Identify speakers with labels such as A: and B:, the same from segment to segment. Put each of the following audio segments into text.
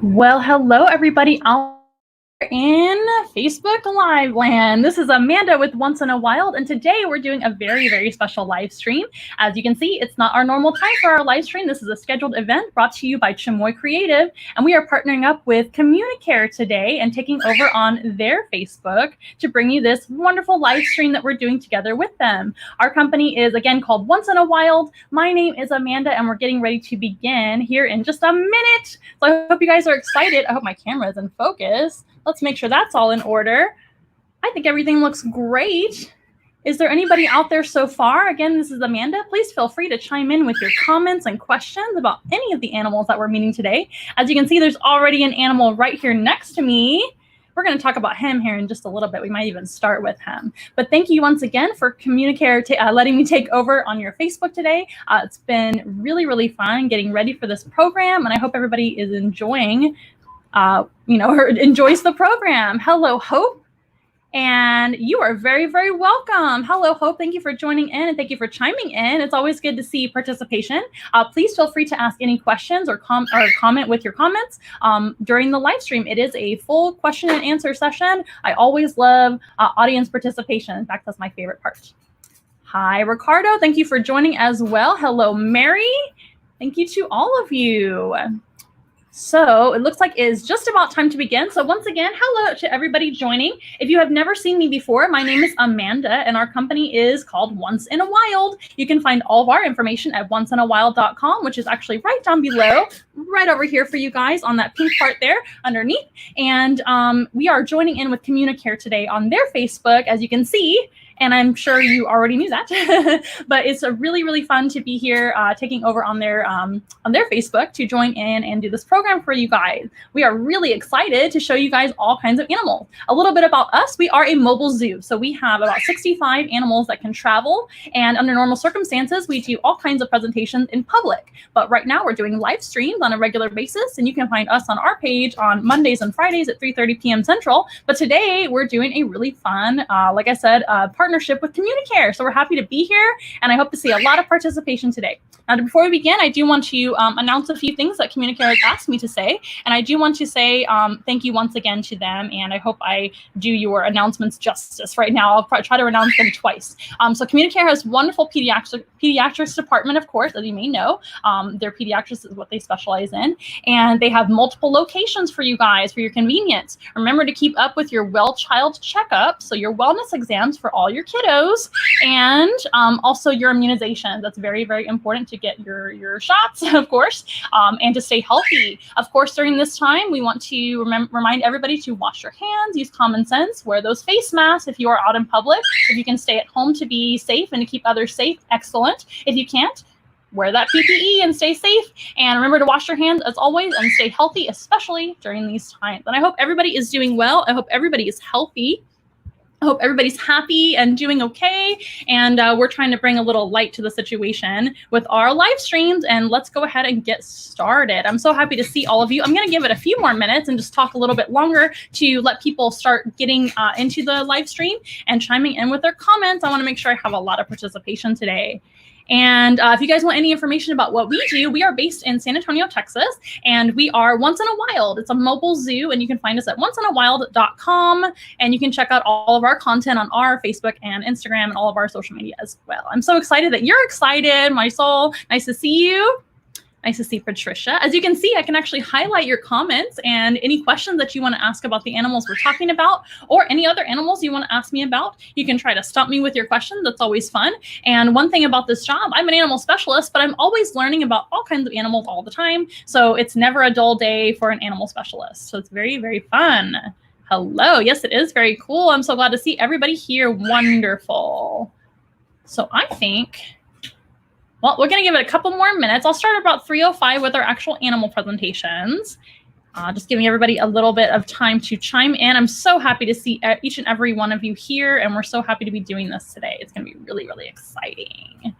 A: Well, hello everybody out in Facebook Live land. This is Amanda with Once in a Wild, and today we're doing a very special live stream. As you can see, it's not our normal time for our live stream. This is a scheduled event brought to you by Chimoy Creative, and we are partnering up with CommuniCare today and taking over on their Facebook to bring you this wonderful live stream that we're doing together with them. Our company is again called Once in a Wild. My name is Amanda, and we're getting ready to begin here in just a minute. So I hope you guys are excited. I hope my camera is in focus. Let's make sure that's all in order. I think everything looks great. Is there anybody out there so far? Again, this is Amanda. Please feel free to chime in with your comments and questions about any of the animals that we're meeting today. As you can see, there's already an animal right here next to me. We're going to talk about him here in just a little bit. We might even start with him. But thank you once again for CommuniCare letting me take over on your Facebook today. It's been really fun getting ready for this program, and I hope everybody is enjoying or enjoys the program. Hello, Hope. And you are very welcome. Hello, Hope. Thank you for joining in and thank you for chiming in. It's always good to see participation. Please feel free to ask any questions or comment with your comments during the live stream. It is a full question and answer session. I always love audience participation. In fact, that's my favorite part. Hi, Ricardo. Thank you for joining as well. Hello, Mary. Thank you to all of you. So it looks like it's just about time to begin. So once again, hello to everybody joining. If you have never seen me before, my name is Amanda and our company is called Once in a Wild. You can find all of our information at onceinawild.com, which is actually right down below, right over here for you guys on that pink part there underneath. And we are joining in with CommuniCare today on their Facebook, as you can see. And I'm sure you already knew that, but it's a really fun to be here taking over on their Facebook to join in and do this program for you guys. We are really excited to show you guys all kinds of animals. A little bit about us, we are a mobile zoo. So we have about 65 animals that can travel, and under normal circumstances, we do all kinds of presentations in public. But right now we're doing live streams on a regular basis, and you can find us on our page on Mondays and Fridays at 3:30 p.m. Central. But today we're doing a really fun, like I said, partnership with CommuniCare. So we're happy to be here, and I hope to see a lot of participation today. Now, before we begin, I do want to announce a few things that CommuniCare has asked me to say, and I do want to say thank you once again to them, and I hope I do your announcements justice right now. I'll try to announce them twice. So CommuniCare has wonderful pediatrics department, of course, as you may know. Their pediatrics is what they specialize in, and they have multiple locations for you guys for your convenience. Remember to keep up with your well child checkup, so your wellness exams for all your kiddos, and also your immunization. That's very important to get your shots, of course, and to stay healthy. Of course, during this time, we want to remind everybody to wash your hands, use common sense, wear those face masks if you are out in public. If you can stay at home to be safe and to keep others safe, excellent. If you can't, wear that PPE and stay safe. And remember to wash your hands as always and stay healthy, especially during these times. And I hope everybody is doing well. I hope everybody is healthy. I hope everybody's happy and doing okay. And we're trying to bring a little light to the situation with our live streams. And let's go ahead and get started. I'm so happy to see all of you. I'm going to give it a few more minutes and just talk a little bit longer to let people start getting into the live stream and chiming in with their comments. I want to make sure I have a lot of participation today. And if you guys want any information about what we do, we are based in San Antonio, Texas, and we are Once in a Wild. It's a mobile zoo, and you can find us at onceinawild.com, and you can check out all of our content on our Facebook and Instagram and all of our social media as well. I'm so excited that you're excited, my soul. Nice to see you. Nice to see Patricia. As you can see, I can actually highlight your comments and any questions that you want to ask about the animals we're talking about, or any other animals you want to ask me about. You can try to stump me with your questions. That's always fun. And one thing about this job, I'm an animal specialist, but I'm always learning about all kinds of animals all the time. So it's never a dull day for an animal specialist. So it's very fun. Hello. Yes, it is very cool. I'm so glad to see everybody here. Wonderful. So I think... well, we're going to give it a couple more minutes. I'll start about 3:05 with our actual animal presentations. Just giving everybody a little bit of time to chime in. I'm so happy to see each and every one of you here, and we're so happy to be doing this today. It's going to be really exciting.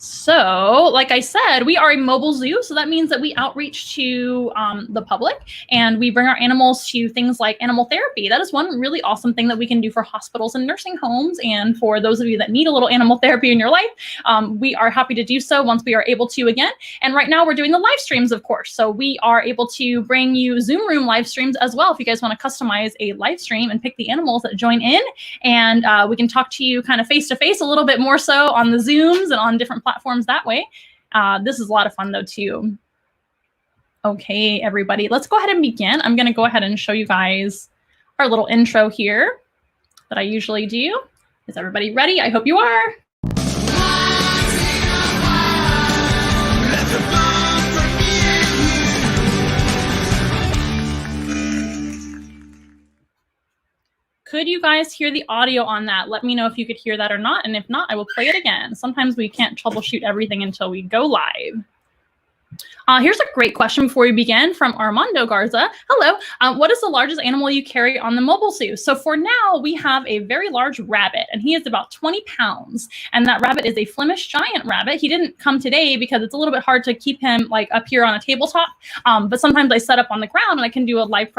A: So, like I said, we are a mobile zoo, so that means that we outreach to the public, and we bring our animals to things like animal therapy. That is one really awesome thing that we can do for hospitals and nursing homes, and for those of you that need a little animal therapy in your life, we are happy to do so once we are able to again. And right now we're doing the live streams, of course, so we are able to bring you Zoom room live streams as well if you guys want to customize a live stream and pick the animals that join in, and we can talk to you kind of face to face a little bit more so on the Zooms and on different platforms that way. This is a lot of fun though too. Okay, everybody, let's go ahead and begin. I'm going to go ahead and show you guys our little intro here that I usually do. Is everybody ready? I hope you are. Could you guys hear the audio on that? Let me know if you could hear that or not. And if not, I will play it again. Sometimes we can't troubleshoot everything until we go live. Here's a great question before we begin from Armando Garza. Hello, what is the largest animal you carry on the mobile zoo? So for now, we have a very large rabbit, and he is about 20 pounds. And that rabbit is a Flemish giant rabbit. He didn't come today because it's a little bit hard to keep him like up here on a tabletop. But sometimes I set up on the ground and I can do a live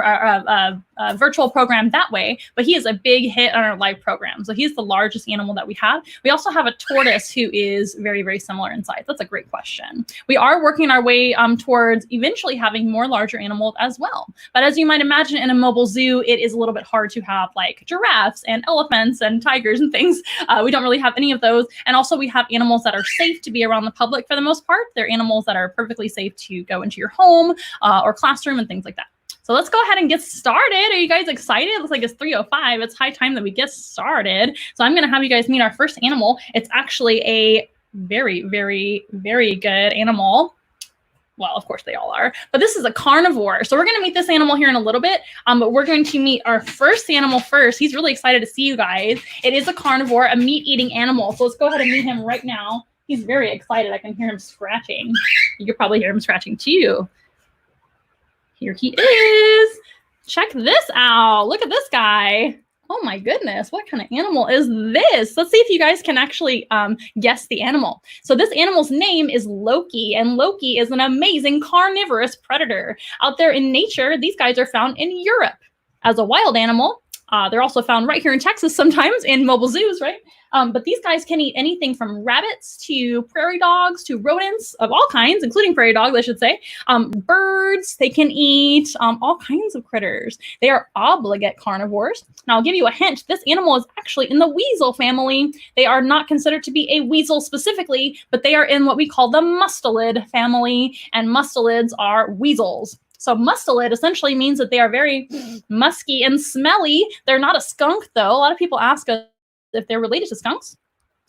A: virtual program that way. But he is a big hit on our live program. So he's the largest animal that we have. We also have a tortoise who is very, very similar in size. That's a great question. We are working our way towards eventually having more larger animals as well. But as you might imagine, in a mobile zoo, it is a little bit hard to have like giraffes and elephants and tigers and things. We don't really have any of those. And also we have animals that are safe to be around the public for the most part. They're animals that are perfectly safe to go into your home or classroom and things like that. So let's go ahead and get started. Are you guys excited? It looks like it's 3:05. It's high time that we get started. So I'm going to have you guys meet our first animal. It's actually a very, very, very good animal. Well, of course they all are, but this is a carnivore. So we're going to meet this animal here in a little bit, but we're going to meet our first animal first. He's really excited to see you guys. It is a carnivore, a meat-eating animal. So let's go ahead and meet him right now. He's very excited. I can hear him scratching. You could probably hear him scratching too. Here he is. Check this out. Look at this guy. Oh my goodness, what kind of animal is this? Let's see if you guys can actually guess the animal. So this animal's name is Loki, and Loki is an amazing carnivorous predator. Out there in nature, these guys are found in Europe as a wild animal. They're also found right here in Texas sometimes in mobile zoos, right? But these guys can eat anything from rabbits to prairie dogs to rodents of all kinds, including prairie dogs, I should say. Birds, they can eat all kinds of critters. They are obligate carnivores. Now, I'll give you a hint. This animal is actually in the weasel family. They are not considered to be a weasel specifically, but they are in what we call the mustelid family, and mustelids are weasels. So mustelid essentially means that they are very musky and smelly. They're not a skunk, though. A lot of people ask us if they're related to skunks.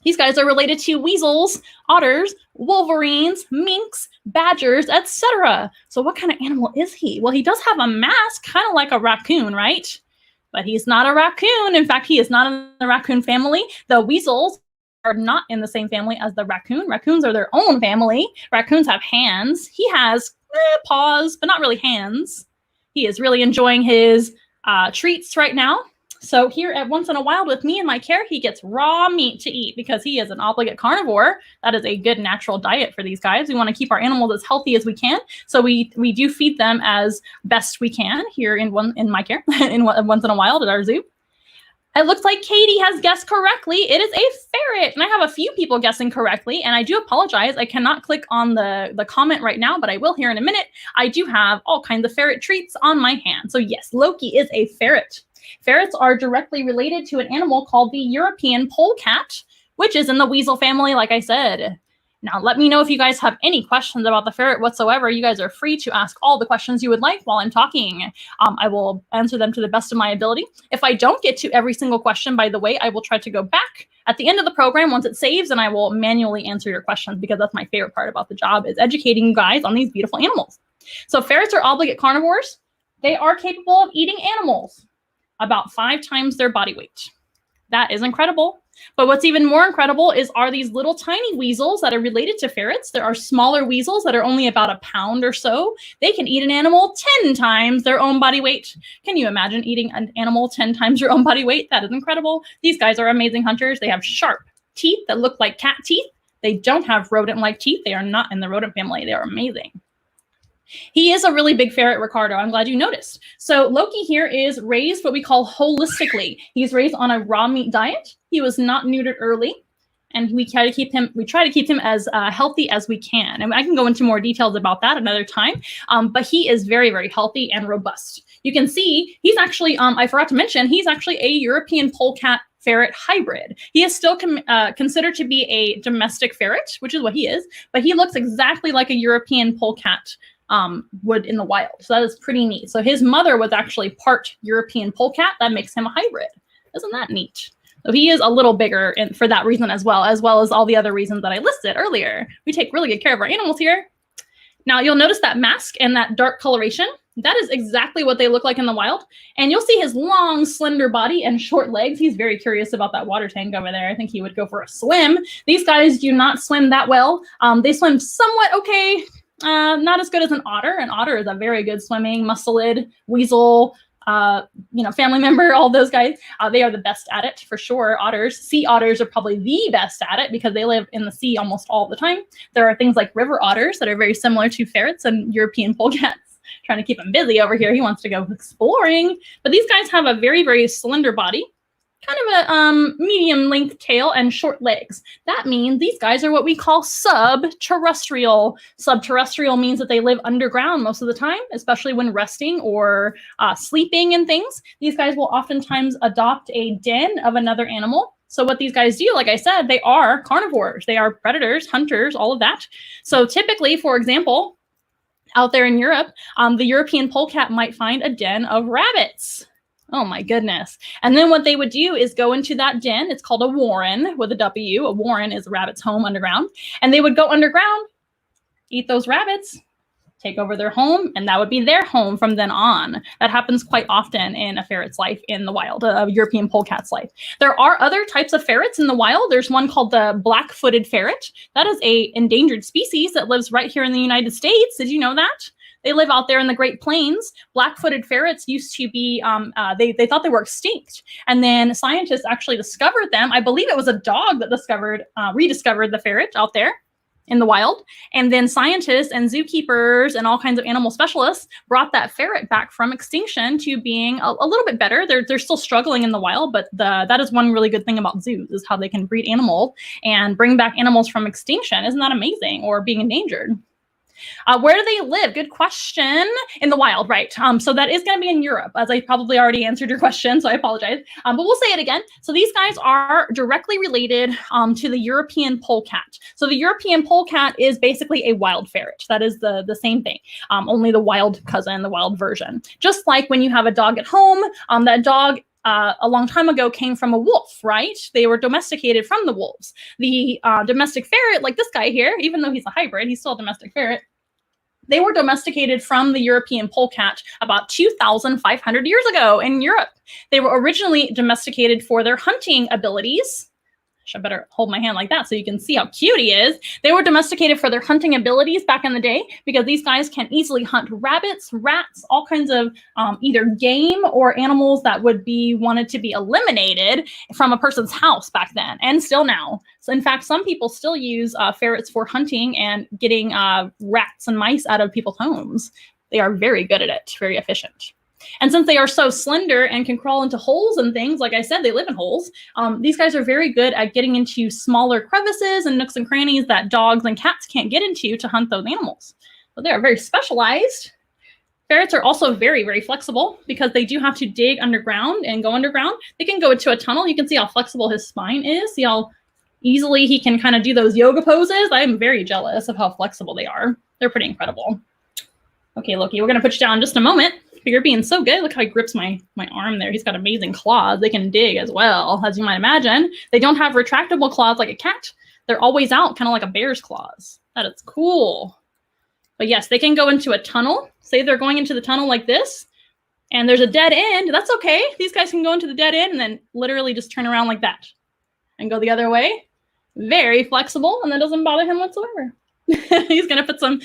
A: These guys are related to weasels, otters, wolverines, minks, badgers, etc. So what kind of animal is he? Well, he does have a mask, kind of like a raccoon, right? But he's not a raccoon. In fact, he is not in the raccoon family. The weasels are not in the same family as the raccoon. Raccoons are their own family. Raccoons have hands. He has paws, but not really hands. He is really enjoying his treats right now. So here at Once in a Wild with me and my care, he gets raw meat to eat because he is an obligate carnivore. That is a good natural diet for these guys. We want to keep our animals as healthy as we can. So we do feed them as best we can here in my care, in Once in a Wild at our zoo. It looks like Katie has guessed correctly. It is a ferret. And I have a few people guessing correctly. And I do apologize. I cannot click on the comment right now, but I will here in a minute. I do have all kinds of ferret treats on my hand. So yes, Loki is a ferret. Ferrets are directly related to an animal called the European polecat, which is in the weasel family, like I said. Now, let me know if you guys have any questions about the ferret whatsoever. You guys are free to ask all the questions you would like while I'm talking. I will answer them to the best of my ability. If I don't get to every single question, by the way, I will try to go back at the end of the program once it saves, and I will manually answer your questions because that's my favorite part about the job, is educating you guys on these beautiful animals. So ferrets are obligate carnivores. They are capable of eating animals about 5 times their body weight. That is incredible. But what's even more incredible are these little tiny weasels that are related to ferrets. There are smaller weasels that are only about a pound or so. They can eat an animal 10 times their own body weight. Can you imagine eating an animal 10 times your own body weight? That is incredible. These guys are amazing hunters. They have sharp teeth that look like cat teeth. They don't have rodent-like teeth. They are not in the rodent family. They are amazing. He is a really big ferret, Ricardo. I'm glad you noticed. So Loki here is raised what we call holistically. He's raised on a raw meat diet. He was not neutered early, and we try to keep him as healthy as we can. And I can go into more details about that another time. But he is very, very healthy and robust. You can see he's actually, I forgot to mention, he's actually a European polecat ferret hybrid. He is still considered to be a domestic ferret, which is what he is, but he looks exactly like a European polecat would in the wild. So that is pretty neat. So his mother was actually part European polecat. That makes him a hybrid. Isn't that neat? So he is a little bigger for that reason as well as all the other reasons that I listed earlier. We take really good care of our animals here. Now you'll notice that mask and that dark coloration. That is exactly what they look like in the wild. And you'll see his long, slender body and short legs. He's very curious about that water tank over there. I think he would go for a swim. These guys do not swim that well. They swim somewhat okay. Not as good as an otter. An otter is a very good swimming, mustelid, weasel, family member, all those guys. They are the best at it for sure. Otters, sea otters are probably the best at it because they live in the sea almost all the time. There are things like river otters that are very similar to ferrets and European polecats. Trying to keep him busy over here. He wants to go exploring. But these guys have a very, very slender body, kind of a medium length tail and short legs. That means these guys are what we call subterrestrial. Subterrestrial means that they live underground most of the time, especially when resting or sleeping and things. These guys will oftentimes adopt a den of another animal. So what these guys do, like I said, they are carnivores. They are predators, hunters, all of that. So typically, for example, out there in Europe, the European polecat might find a den of rabbits. Oh my goodness. And then what they would do is go into that den. It's called a warren with a W. A warren is a rabbit's home underground. And they would go underground, eat those rabbits, take over their home, and that would be their home from then on. That happens quite often in a ferret's life in the wild, a European polecat's life. There are other types of ferrets in the wild. There's one called the black-footed ferret. That is an endangered species that lives right here in the United States. Did you know that? They live out there in the Great Plains. Black-footed ferrets used to be, they thought they were extinct. And then scientists actually discovered them. I believe it was a dog that rediscovered the ferret out there in the wild. And then scientists and zookeepers and all kinds of animal specialists brought that ferret back from extinction to being a little bit better. They're still struggling in the wild, but that is one really good thing about zoos is how they can breed animals and bring back animals from extinction. Isn't that amazing? Or being endangered. Where do they live? Good question. In the wild, right? So that is going to be in Europe, as I probably already answered your question, so I apologize. But we'll say it again. So these guys are directly related to the European polecat. So the European polecat is basically a wild ferret. That is the same thing, only the wild cousin, the wild version. Just like when you have a dog at home, that dog a long time ago came from a wolf, right? They were domesticated from the wolves. The domestic ferret, like this guy here, even though he's a hybrid, he's still a domestic ferret. They were domesticated from the European polecat about 2,500 years ago in Europe. They were originally domesticated for their hunting abilities. I better hold my hand like that so you can see how cute he is. They were domesticated for their hunting abilities back in the day because these guys can easily hunt rabbits, rats, all kinds of either game or animals that would be wanted to be eliminated from a person's house back then and still now. So in fact, some people still use ferrets for hunting and getting rats and mice out of people's homes. They are very good at it, very efficient. And since they are so slender and can crawl into holes and things, like I said, they live in holes. These guys are very good at getting into smaller crevices and nooks and crannies that dogs and cats can't get into to hunt those animals. So they are very specialized. Ferrets are also very, very flexible because they do have to dig underground and go underground. They can go into a tunnel. You can see how flexible his spine is. See how easily he can kind of do those yoga poses. I'm very jealous of how flexible they are. They're pretty incredible. Okay, Loki, we're going to put you down in just a moment. But you're being so good. Look how he grips my arm there. He's got amazing claws. They can dig as well, as you might imagine. They don't have retractable claws like a cat. They're always out, kind of like a bear's claws. That is cool. But yes, they can go into a tunnel. Say they're going into the tunnel like this, and there's a dead end. That's okay. These guys can go into the dead end and then literally just turn around like that and go the other way. Very flexible, and that doesn't bother him whatsoever. He's gonna put some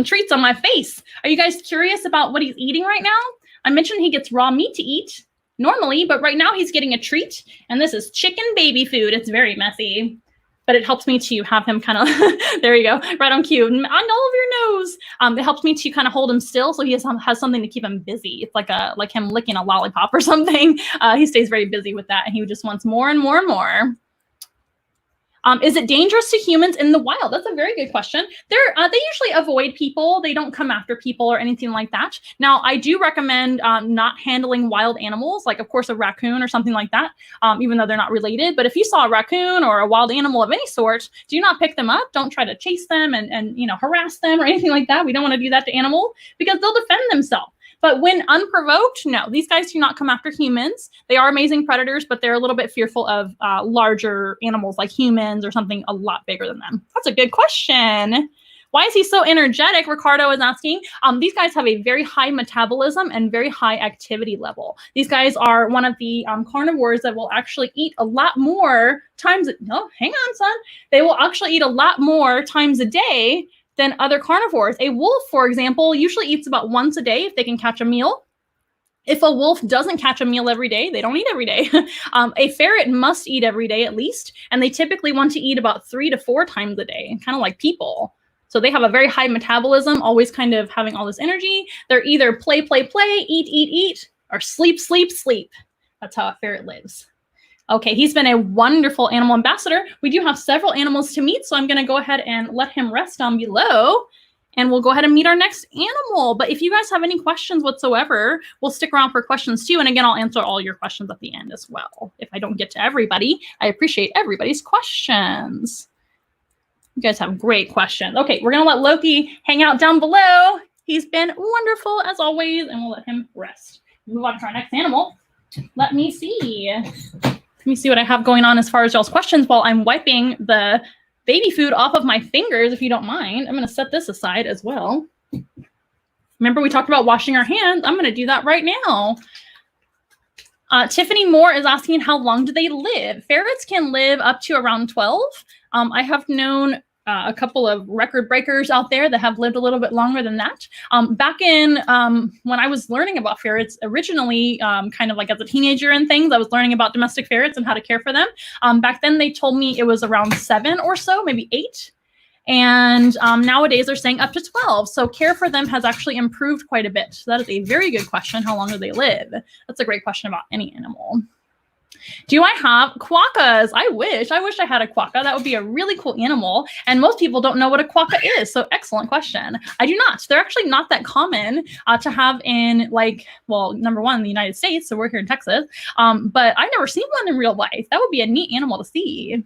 A: treats on my face. Are you guys curious about what he's eating right now? I mentioned he gets raw meat to eat normally, but right now he's getting a treat, and this is chicken baby food. It's very messy, but it helps me to have him kind of, there you go, right on cue, on all of your nose. It helps me to kind of hold him still so he has something to keep him busy. It's like him licking a lollipop or something. He stays very busy with that, and he just wants more and more and more. Is it dangerous to humans in the wild? That's a very good question. They usually avoid people. They don't come after people or anything like that. Now, I do recommend not handling wild animals, like, of course, a raccoon or something like that, even though they're not related. But if you saw a raccoon or a wild animal of any sort, do not pick them up. Don't try to chase them and harass them or anything like that. We don't want to do that to animals because they'll defend themselves. But when unprovoked, no, these guys do not come after humans. They are amazing predators, but they're a little bit fearful of larger animals like humans or something a lot bigger than them. That's a good question. Why is he so energetic? Ricardo is asking. These guys have a very high metabolism and very high activity level. These guys are one of the carnivores that will actually eat a lot more times. No, hang on, son. They will actually eat a lot more times a day than other carnivores. A wolf, for example, usually eats about once a day if they can catch a meal. If a wolf doesn't catch a meal every day, they don't eat every day. A ferret must eat every day at least, and they typically want to eat about 3 to 4 times a day, kind of like people. So they have a very high metabolism, always kind of having all this energy. They're either play, play, play, eat, or sleep, sleep, sleep. That's how a ferret lives. Okay, he's been a wonderful animal ambassador. We do have several animals to meet, so I'm going to go ahead and let him rest down below, and we'll go ahead and meet our next animal. But if you guys have any questions whatsoever, we'll stick around for questions too, and again, I'll answer all your questions at the end as well. If I don't get to everybody, I appreciate everybody's questions. You guys have great questions. Okay, we're going to let Loki hang out down below. He's been wonderful as always, and we'll let him rest. Move on to our next animal. Let me see. Let me see what I have going on as far as y'all's questions while I'm wiping the baby food off of my fingers, if you don't mind. I'm going to set this aside as well. Remember, we talked about washing our hands. I'm going to do that right now. Tiffany Moore is asking, how long do they live? Ferrets can live up to around 12. I have known a couple of record breakers out there that have lived a little bit longer than that. Back in when I was learning about ferrets originally, kind of like as a teenager and things, I was learning about domestic ferrets and how to care for them. Back then they told me it was around 7 or so, maybe 8. And nowadays they're saying up to 12. So care for them has actually improved quite a bit. So that is a very good question. How long do they live? That's a great question about any animal. Do I have quokkas? I wish I had a quokka. That would be a really cool animal. And most people don't know what a quokka is. So excellent question. I do not. They're actually not that common to have in, like, well, number one, in the United States. So we're here in Texas. But I've never seen one in real life. That would be a neat animal to see.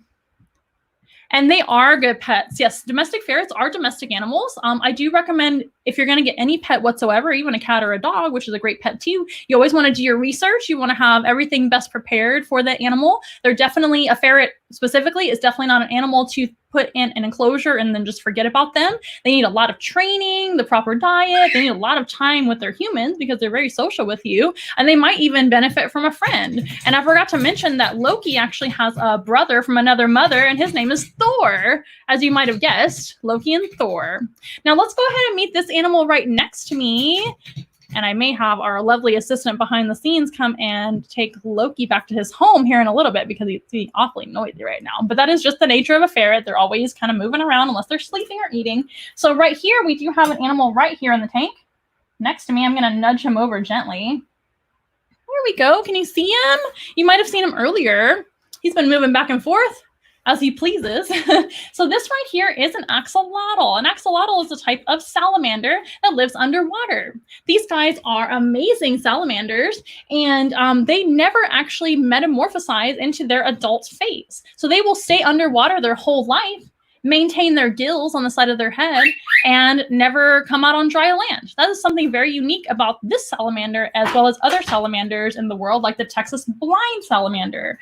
A: And they are good pets. Yes, domestic ferrets are domestic animals. I do recommend, if you're going to get any pet whatsoever, even a cat or a dog, which is a great pet too, you always want to do your research. You want to have everything best prepared for that animal. They're definitely, a ferret specifically is definitely not an animal to put in an enclosure and then just forget about them. They need a lot of training, the proper diet. They need a lot of time with their humans because they're very social with you. And they might even benefit from a friend. And I forgot to mention that Loki actually has a brother from another mother, and his name is Thor, as you might have guessed, Loki and Thor. Now let's go ahead and meet this animal right next to me. And I may have our lovely assistant behind the scenes come and take Loki back to his home here in a little bit because he's being awfully noisy right now. But that is just the nature of a ferret. They're always kind of moving around unless they're sleeping or eating. So right here, we do have an animal right here in the tank. Next to me, I'm going to nudge him over gently. There we go. Can you see him? You might have seen him earlier. He's been moving back and forth as he pleases. So this right here is an axolotl. An axolotl is a type of salamander that lives underwater. These guys are amazing salamanders, and they never actually metamorphosize into their adult phase. So they will stay underwater their whole life, maintain their gills on the side of their head, and never come out on dry land. That is something very unique about this salamander, as well as other salamanders in the world, like the Texas blind salamander.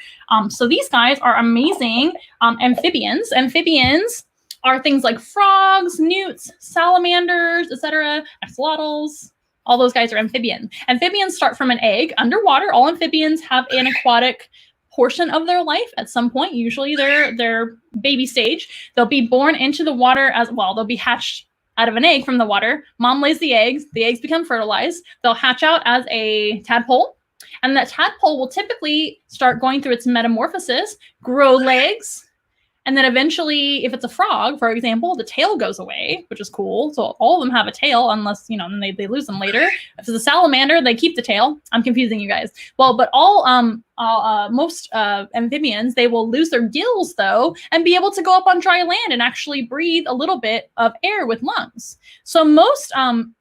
A: So these guys are amazing amphibians. Amphibians are things like frogs, newts, salamanders, etc., axolotls. All those guys are amphibians. Amphibians start from an egg underwater. All amphibians have an aquatic portion of their life at some point, usually their baby stage. They'll be born into the water as well. They'll be hatched out of an egg from the water. Mom lays the eggs become fertilized. They'll hatch out as a tadpole, and that tadpole will typically start going through its metamorphosis, grow legs, And then eventually, if it's a frog, for example, the tail goes away, which is cool. So all of them have a tail unless, you know, they lose them later. If it's a salamander, they keep the tail. I'm confusing you guys. Well, but most amphibians, they will lose their gills though and be able to go up on dry land and actually breathe a little bit of air with lungs. So most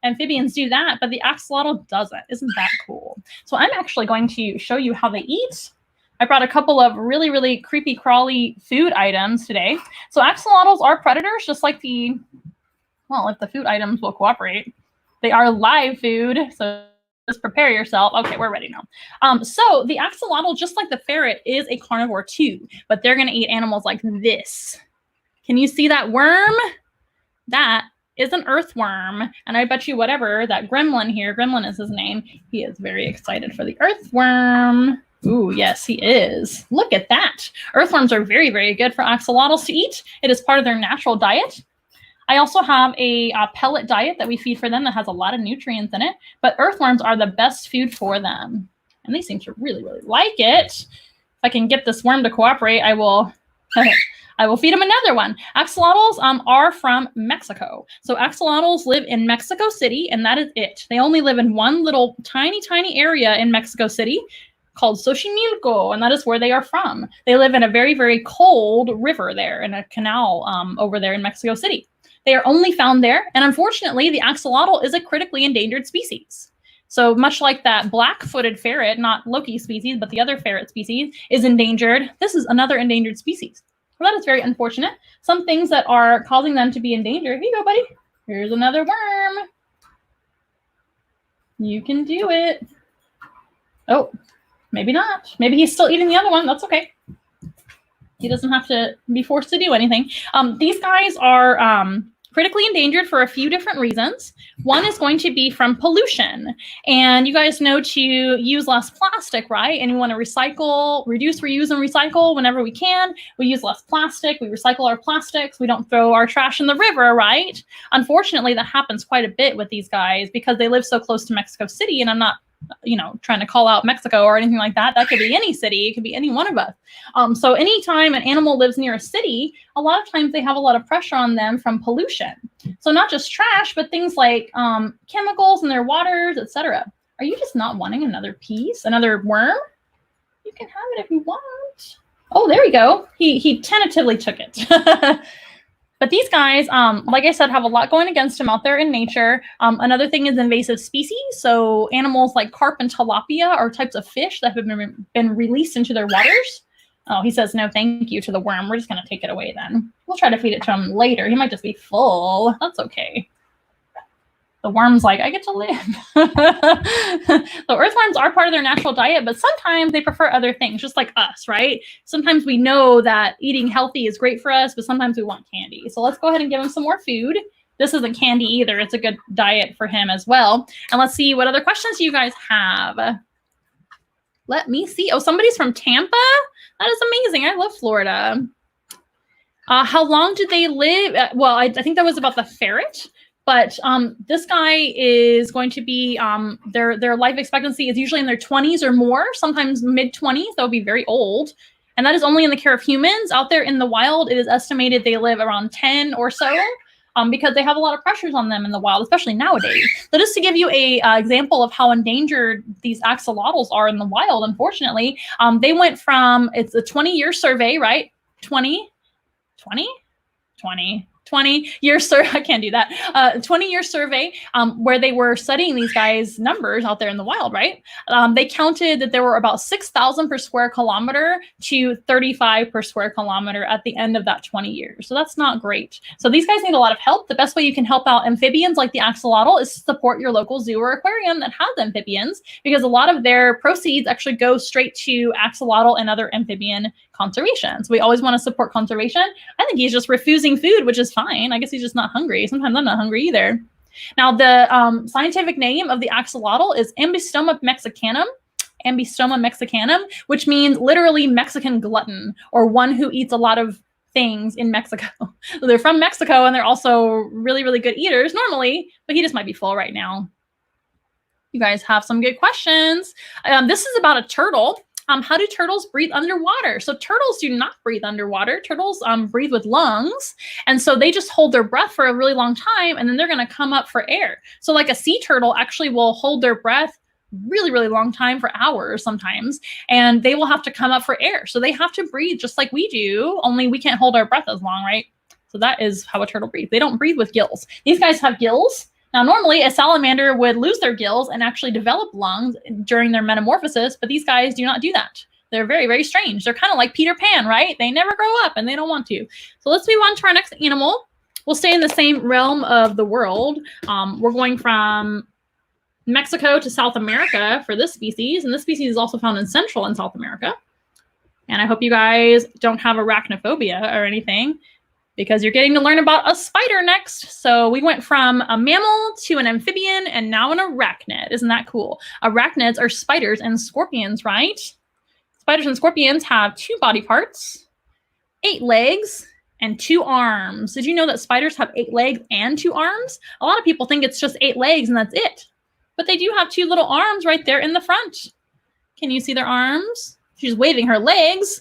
A: amphibians do that, but the axolotl doesn't. Isn't that cool? So I'm actually going to show you how they eat. I brought a couple of really, really creepy, crawly food items today. So axolotls are predators, just like the, well, if the food items will cooperate. They are live food, so just prepare yourself. Okay, we're ready now. So the axolotl, just like the ferret, is a carnivore too, but they're gonna eat animals like this. Can you see that worm? That is an earthworm. And I bet you whatever, that gremlin here, Gremlin is his name, he is very excited for the earthworm. Ooh, yes, he is. Look at that. Earthworms are very, very good for axolotls to eat. It is part of their natural diet. I also have a pellet diet that we feed for them that has a lot of nutrients in it, but earthworms are the best food for them. And they seem to really, really like it. If I can get this worm to cooperate, I will I will feed him another one. Axolotls are from Mexico. So axolotls live in Mexico City, and that is it. They only live in one little tiny, tiny area in Mexico City called Xochimilco, and that is where they are from. They live in a very, very cold river there, in a canal over there in Mexico City. They are only found there, and unfortunately, the axolotl is a critically endangered species. So much like that black-footed ferret, not Loki's species, but the other ferret species, is endangered, this is another endangered species. Well, that is very unfortunate. Some things that are causing them to be endangered. Here you go, buddy. Here's another worm. You can do it. Oh. Maybe not. Maybe he's still eating the other one. That's okay. He doesn't have to be forced to do anything. These guys are critically endangered for a few different reasons. One is going to be from pollution. And you guys know to use less plastic, right? And we want to recycle, reduce, reuse, and recycle whenever we can. We use less plastic. We recycle our plastics. We don't throw our trash in the river, right? Unfortunately, that happens quite a bit with these guys because they live so close to Mexico City, and I'm not, you know, trying to call out Mexico or anything like that. That could be any city. It could be any one of us. So anytime an animal lives near a city, a lot of times they have a lot of pressure on them from pollution. So not just trash, but things like chemicals in their waters, etc. Are you just not wanting another piece, another worm? You can have it if you want. Oh, there we go. He tentatively took it. But these guys, like I said, have a lot going against them out there in nature. Another thing is invasive species. So animals like carp and tilapia are types of fish that have been released into their waters. Oh, he says no thank you to the worm. We're just going to take it away then. We'll try to feed it to him later. He might just be full. That's okay. The worm's like, I get to live. So earthworms are part of their natural diet, but sometimes they prefer other things, just like us, right? Sometimes we know that eating healthy is great for us, but sometimes we want candy. So let's go ahead and give him some more food. This isn't candy either. It's a good diet for him as well. And let's see what other questions you guys have. Let me see. Oh, somebody's from Tampa? That is amazing. I love Florida. How long did they live? Well, I think that was about the ferret. But this guy is going to be, their life expectancy is usually in their 20s or more, sometimes mid-20s. They'll be very old. And that is only in the care of humans. Out there in the wild, it is estimated they live around 10 or so because they have a lot of pressures on them in the wild, especially nowadays. So just to give you a example of how endangered these axolotls are in the wild, unfortunately, they went from, it's a 20-year survey, right? 20-year survey, I can't do that, 20-year survey where they were studying these guys' numbers out there in the wild, right? They counted that there were about 6,000 per square kilometer to 35 per square kilometer at the end of that 20 years. So that's not great. So these guys need a lot of help. The best way you can help out amphibians like the axolotl is to support your local zoo or aquarium that has amphibians, because a lot of their proceeds actually go straight to axolotl and other amphibian conservation. So we always want to support conservation. I think he's just refusing food, which is fine. I guess he's just not hungry. Sometimes I'm not hungry either. Now, the scientific name of the axolotl is Ambystoma mexicanum, which means literally Mexican glutton, or one who eats a lot of things in Mexico. So they're from Mexico, and they're also really, really good eaters normally, but he just might be full right now. You guys have some good questions. This is about a turtle. How do turtles breathe underwater? So turtles do not breathe underwater. Turtles breathe with lungs. And so they just hold their breath for a really long time, and then they're going to come up for air. So like a sea turtle actually will hold their breath really, really long time, for hours sometimes, and they will have to come up for air. So they have to breathe just like we do, only we can't hold our breath as long, right? So that is how a turtle breathes. They don't breathe with gills. These guys have gills. Now, normally a salamander would lose their gills and actually develop lungs during their metamorphosis, but these guys do not do that. They're very, very strange. They're kind of like Peter Pan, right? They never grow up and they don't want to. So let's move on to our next animal. We'll stay in the same realm of the world. We're going from Mexico to South America for this species, and this species is also found in Central and South America. And I hope you guys don't have arachnophobia or anything, because you're getting to learn about a spider next. So we went from a mammal to an amphibian and now an arachnid. Isn't that cool? Arachnids are spiders and scorpions, right? Spiders and scorpions have 2 body parts, 8 legs, and 2 arms. Did you know that spiders have 8 legs and 2 arms? A lot of people think it's just 8 legs and that's it. But they do have 2 little arms right there in the front. Can you see their arms? She's waving her legs.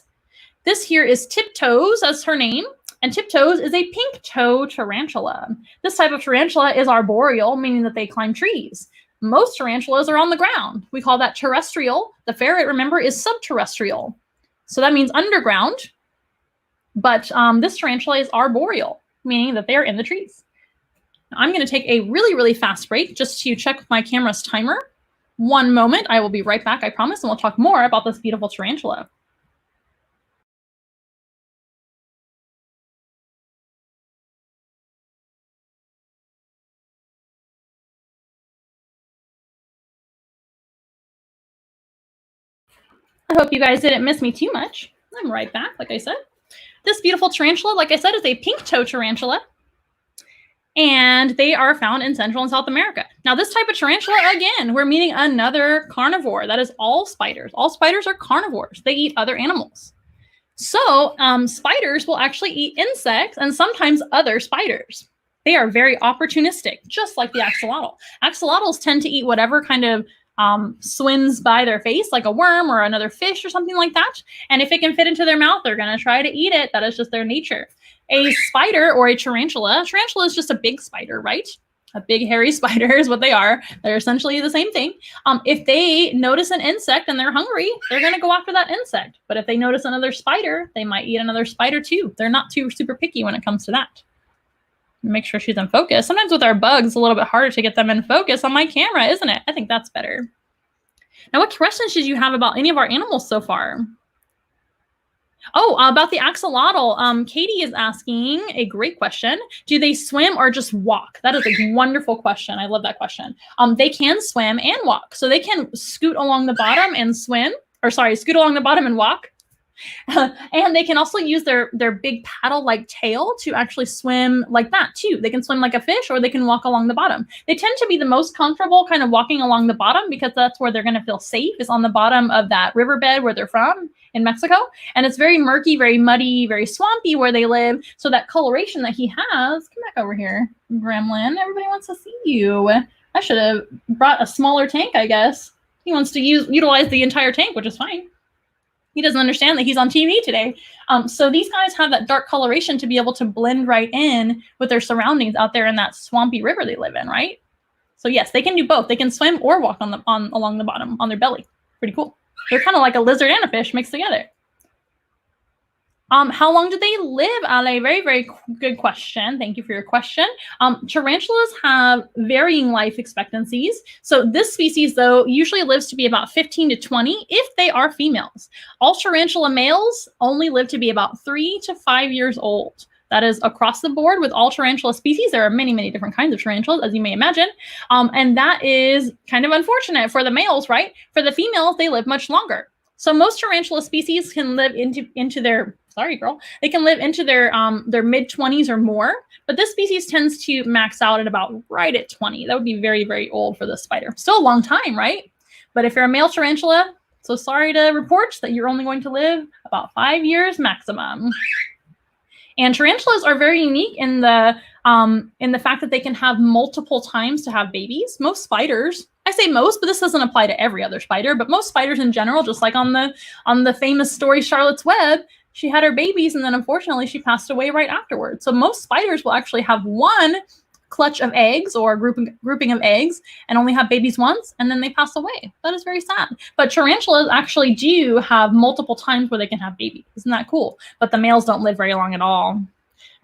A: This here is Tiptoes, that's her name. And Tiptoes is a pink toe tarantula. This type of tarantula is arboreal, meaning that they climb trees. Most tarantulas are on the ground. We call that terrestrial. The ferret, remember, is subterrestrial. So that means underground. But this tarantula is arboreal, meaning that they are in the trees. Now, I'm going to take a really, really fast break just to check my camera's timer. 1 moment. I will be right back, I promise, and we'll talk more about this beautiful tarantula. I hope you guys didn't miss me too much. I'm right back, like I said. This beautiful tarantula, like I said, is a pink toe tarantula. And they are found in Central and South America. Now, this type of tarantula, again, we're meeting another carnivore. That is all spiders. All spiders are carnivores. They eat other animals. So spiders will actually eat insects and sometimes other spiders. They are very opportunistic, just like the axolotl. Axolotls tend to eat whatever kind of swims by their face, like a worm or another fish or something like that. And if it can fit into their mouth, they're going to try to eat it. That is just their nature. A spider or a tarantula is just a big spider, right? A big hairy spider is what they are. They're essentially the same thing. If they notice an insect and they're hungry, they're going to go after that insect. But if they notice another spider, they might eat another spider too. They're not too super picky when it comes to that. Make sure she's in focus. Sometimes with our bugs, it's a little bit harder to get them in focus on my camera, isn't it? I think that's better. Now, what questions did you have about any of our animals so far? Oh, about the axolotl. Katie is asking a great question. Do they swim or just walk? That is a wonderful question. I love that question. They can swim and walk. So they can scoot along the bottom and swim, or sorry, scoot along the bottom and walk. And they can also use their big paddle-like tail to actually swim like that too. They can swim like a fish, or they can walk along the bottom. They tend to be the most comfortable kind of walking along the bottom because that's where they're going to feel safe, is on the bottom of that riverbed where they're from in Mexico. And it's very murky, very muddy, very swampy where they live. So that coloration that he has, come back over here, Gremlin. Everybody wants to see you. I should have brought a smaller tank, I guess. He wants to utilize the entire tank, which is fine. He doesn't understand that he's on TV today. So these guys have that dark coloration to be able to blend right in with their surroundings out there in that swampy river they live in, right? So yes, they can do both. They can swim or walk along the bottom on their belly. Pretty cool. They're kind of like a lizard and a fish mixed together. How long do they live, Ale? Very, very good question. Thank you for your question. Tarantulas have varying life expectancies. So this species, though, usually lives to be about 15 to 20 if they are females. All tarantula males only live to be about 3 to 5 years old. That is across the board with all tarantula species. There are many, many different kinds of tarantulas, as you may imagine. And that is kind of unfortunate for the males, right? For the females, they live much longer. So most tarantula species can live into their, sorry girl, they can live into their mid-20s or more, but this species tends to max out at about right at 20. That would be very, very old for this spider. Still a long time, right? But if you're a male tarantula, so sorry to report that you're only going to live about 5 years maximum. And tarantulas are very unique in the fact that they can have multiple times to have babies. Most spiders I say most, but this doesn't apply to every other spider, but most spiders in general, just like on the famous story Charlotte's Web, she had her babies and then unfortunately she passed away right afterwards. So most spiders will actually have one clutch of eggs or grouping of eggs and only have babies once and then they pass away. That is very sad. But tarantulas actually do have multiple times where they can have babies. Isn't that cool? But the males don't live very long at all.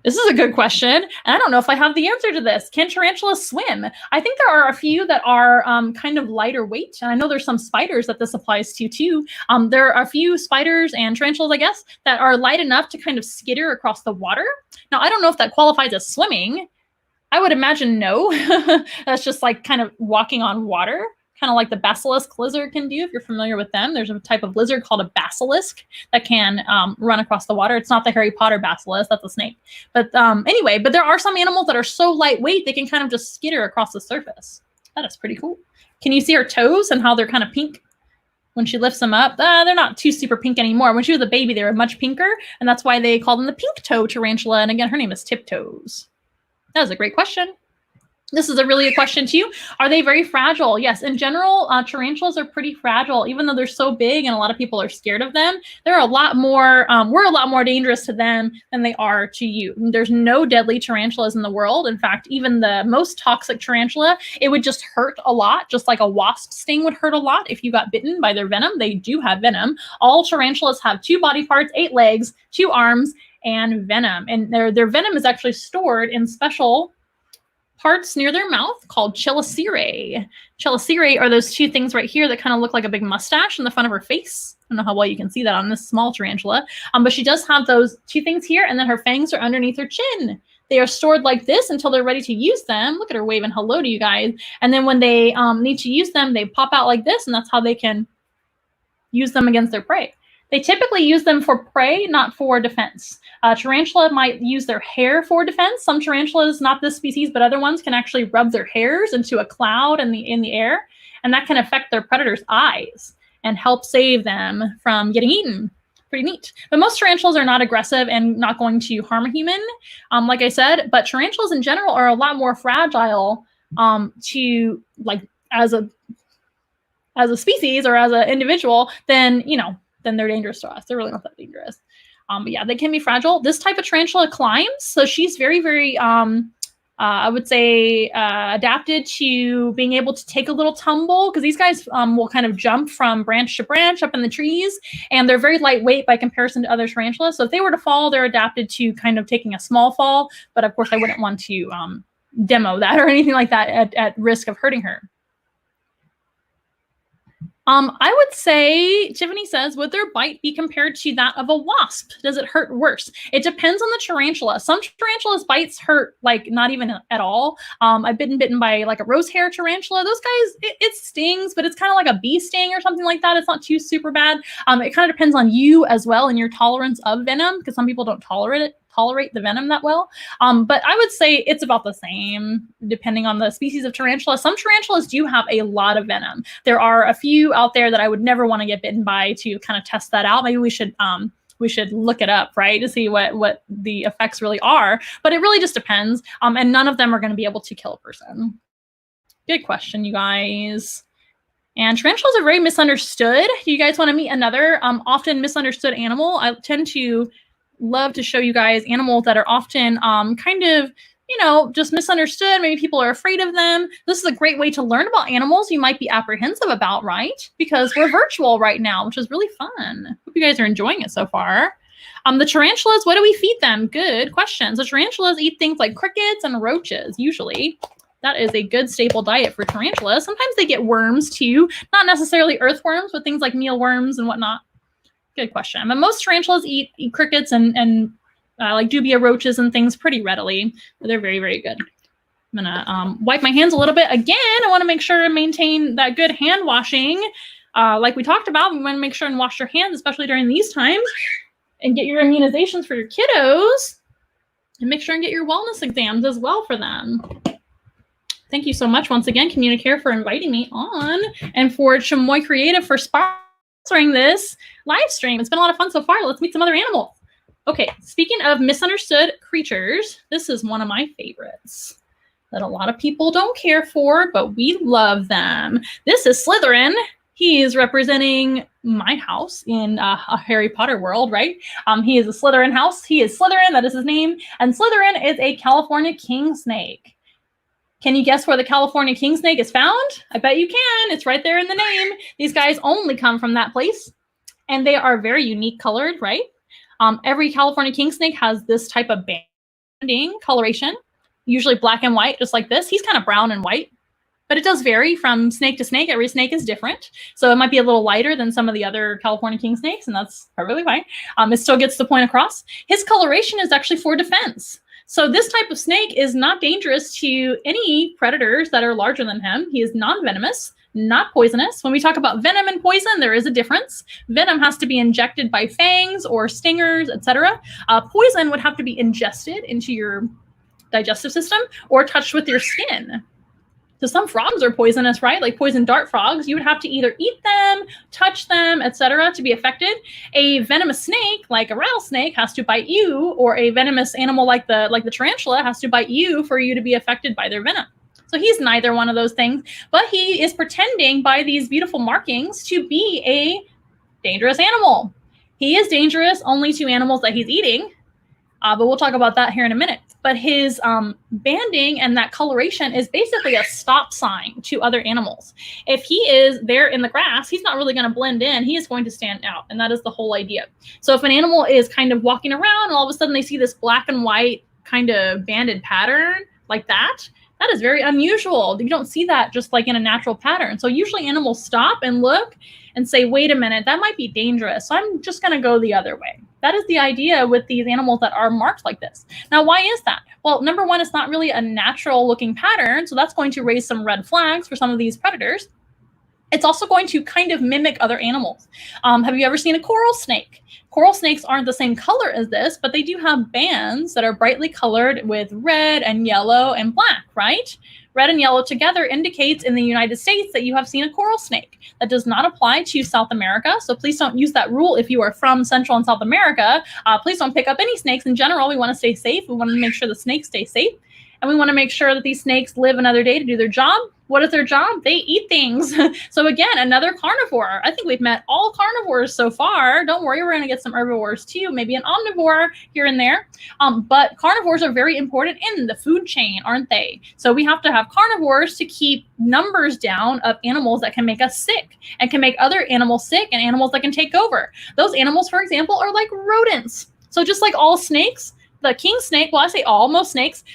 A: This is a good question, and I don't know if I have the answer to this. Can tarantulas swim? I think there are a few that are kind of lighter weight, and I know there's some spiders that this applies to too. There are a few spiders and tarantulas, I guess, that are light enough to kind of skitter across the water. Now, I don't know if that qualifies as swimming. I would imagine no. That's just like kind of walking on water, kind of like the basilisk lizard can do, if you're familiar with them. There's a type of lizard called a basilisk that can run across the water. It's not the Harry Potter basilisk, that's a snake. But anyway, but there are some animals that are so lightweight, they can kind of just skitter across the surface. That is pretty cool. Can you see her toes and how they're kind of pink? When she lifts them up, they're not too super pink anymore. When she was a baby, they were much pinker, and that's why they call them the pink toe tarantula. And again, her name is Tiptoes. That was a great question. This is really a question to you. Are they very fragile? Yes, in general, tarantulas are pretty fragile. Even though they're so big and a lot of people are scared of them, they're a lot more, we're a lot more dangerous to them than they are to you. There's no deadly tarantulas in the world. In fact, even the most toxic tarantula, it would just hurt a lot, just like a wasp sting would hurt a lot if you got bitten by their venom. They do have venom. All tarantulas have 2 body parts, 8 legs, 2 arms, and venom. And their venom is actually stored in special parts near their mouth called chelicerae. Chelicerae are those 2 things right here that kind of look like a big mustache in the front of her face. I don't know how well you can see that on this small tarantula, but she does have those 2 things here, and then her fangs are underneath her chin. They are stored like this until they're ready to use them. Look at her waving hello to you guys. And then when they need to use them, they pop out like this, and that's how they can use them against their prey. They typically use them for prey, not for defense. Tarantula might use their hair for defense. Some tarantulas, not this species, but other ones, can actually rub their hairs into a cloud in the air, and that can affect their predator's eyes and help save them from getting eaten. Pretty neat. But most tarantulas are not aggressive and not going to harm a human, like I said, but tarantulas in general are a lot more fragile to, like, as a species or as an individual than, then they're dangerous to us. They're really not that dangerous. But yeah, they can be fragile. This type of tarantula climbs. So she's very, very, I would say, adapted to being able to take a little tumble, because these guys will kind of jump from branch to branch up in the trees, and they're very lightweight by comparison to other tarantulas. So if they were to fall, they're adapted to kind of taking a small fall. But of course, I wouldn't want to demo that or anything like that at risk of hurting her. I would say, Tiffany says, would their bite be compared to that of a wasp? Does it hurt worse? It depends on the tarantula. Some tarantulas' bites hurt like not even at all. I've been bitten by like a rose hair tarantula. Those guys, it stings, but it's kind of like a bee sting or something like that. It's not too super bad. It kind of depends on you as well and your tolerance of venom, because some people don't tolerate the venom that well. But I would say it's about the same depending on the species of tarantula. Some tarantulas do have a lot of venom. There are a few out there that I would never want to get bitten by to kind of test that out. Maybe we should look it up, right, to see what the effects really are. But it really just depends. And none of them are going to be able to kill a person. Good question, you guys. And tarantulas are very misunderstood. Do you guys want to meet another often misunderstood animal? I tend to love to show you guys animals that are often kind of, just misunderstood. Maybe people are afraid of them. This is a great way to learn about animals you might be apprehensive about, right? Because we're virtual right now, which is really fun. Hope you guys are enjoying it so far. The tarantulas, what do we feed them? Good questions. The tarantulas eat things like crickets and roaches, usually. That is a good staple diet for tarantulas. Sometimes they get worms too, not necessarily earthworms, but things like mealworms and whatnot. Good question. But most tarantulas eat crickets and like dubia roaches and things pretty readily. But they're very, very good. I'm gonna wipe my hands a little bit. Again, I want to make sure to maintain that good hand washing. Like we talked about, we want to make sure and wash your hands, especially during these times, and get your immunizations for your kiddos, and make sure and get your wellness exams as well for them. Thank you so much once again, CommuniCare, for inviting me on, and for Chamoy Creative for sponsoring this live stream. It's been a lot of fun so far. Let's meet some other animals. Okay, speaking of misunderstood creatures, this is one of my favorites. that a lot of people don't care for, but we love them. This is Slytherin. He is representing my house in a Harry Potter world, right? He is a Slytherin house. He is Slytherin, that is his name. And Slytherin is a California king snake. Can you guess where the California king snake is found? I bet you can. It's right there in the name. These guys only come from that place. And they are very unique colored, right? Every California king snake has this type of banding coloration, usually black and white, just like this. He's kind of brown and white, but it does vary from snake to snake. Every snake is different. So it might be a little lighter than some of the other California king snakes, and that's perfectly fine. It still gets the point across. His coloration is actually for defense. So this type of snake is not dangerous to any predators that are larger than him. He is non-venomous, not poisonous. When we talk about venom and poison, there is a difference. Venom has to be injected by fangs or stingers, etc. Poison would have to be ingested into your digestive system or touched with your skin. So some frogs are poisonous, right? Like poison dart frogs. You would have to either eat them, touch them, etc., to be affected. A venomous snake, like a rattlesnake, has to bite you, or a venomous animal like the tarantula has to bite you for you to be affected by their venom. So he's neither one of those things, but he is pretending by these beautiful markings to be a dangerous animal. He is dangerous only to animals that he's eating, but we'll talk about that here in a minute. But his banding and that coloration is basically a stop sign to other animals. If he is there in the grass, he's not really going to blend in. He is going to stand out, and that is the whole idea. So if an animal is kind of walking around and all of a sudden they see this black and white kind of banded pattern like that, that is very unusual. You don't see that just like in a natural pattern. So usually animals stop and look and say, wait a minute, that might be dangerous. So I'm just going to go the other way. That is the idea with these animals that are marked like this. Now, why is that? Well, number one, it's not really a natural looking pattern. So that's going to raise some red flags for some of these predators. It's also going to kind of mimic other animals. Have you ever seen a coral snake? Coral snakes aren't the same color as this, but they do have bands that are brightly colored with red and yellow and black, right? Red and yellow together indicates in the United States that you have seen a coral snake. That does not apply to South America, so please don't use that rule if you are from Central and South America. Please don't pick up any snakes. In general, we want to stay safe. We want to make sure the snakes stay safe. And we want to make sure that these snakes live another day to do their job. What is their job? They eat things. So again, another carnivore. I think we've met all carnivores so far. Don't worry, we're going to get some herbivores too, maybe an omnivore here and there. But carnivores are very important in the food chain, aren't they? So we have to have carnivores to keep numbers down of animals that can make us sick and can make other animals sick and animals that can take over. Those animals, for example, are like rodents. So just like all snakes, the king snake, well, I say all, most snakes,